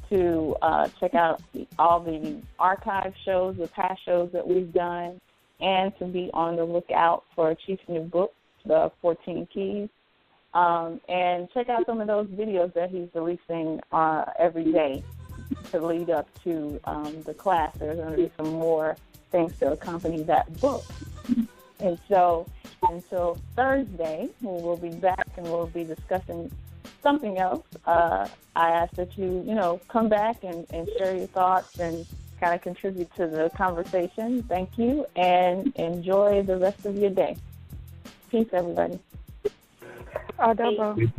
Speaker 8: to check out all the archive shows, the past shows that we've done, and to be on the lookout for Chief's new book, The 14 Keys, and check out some of those videos that he's releasing every day to lead up to the class. There's going to be some more things to accompany that book. And so until Thursday, when we'll be back and we'll be discussing something else, I ask that you, come back and share your thoughts and kind of contribute to the conversation. Thank you, and enjoy the rest of your day. Peace, everybody.
Speaker 9: Adabo.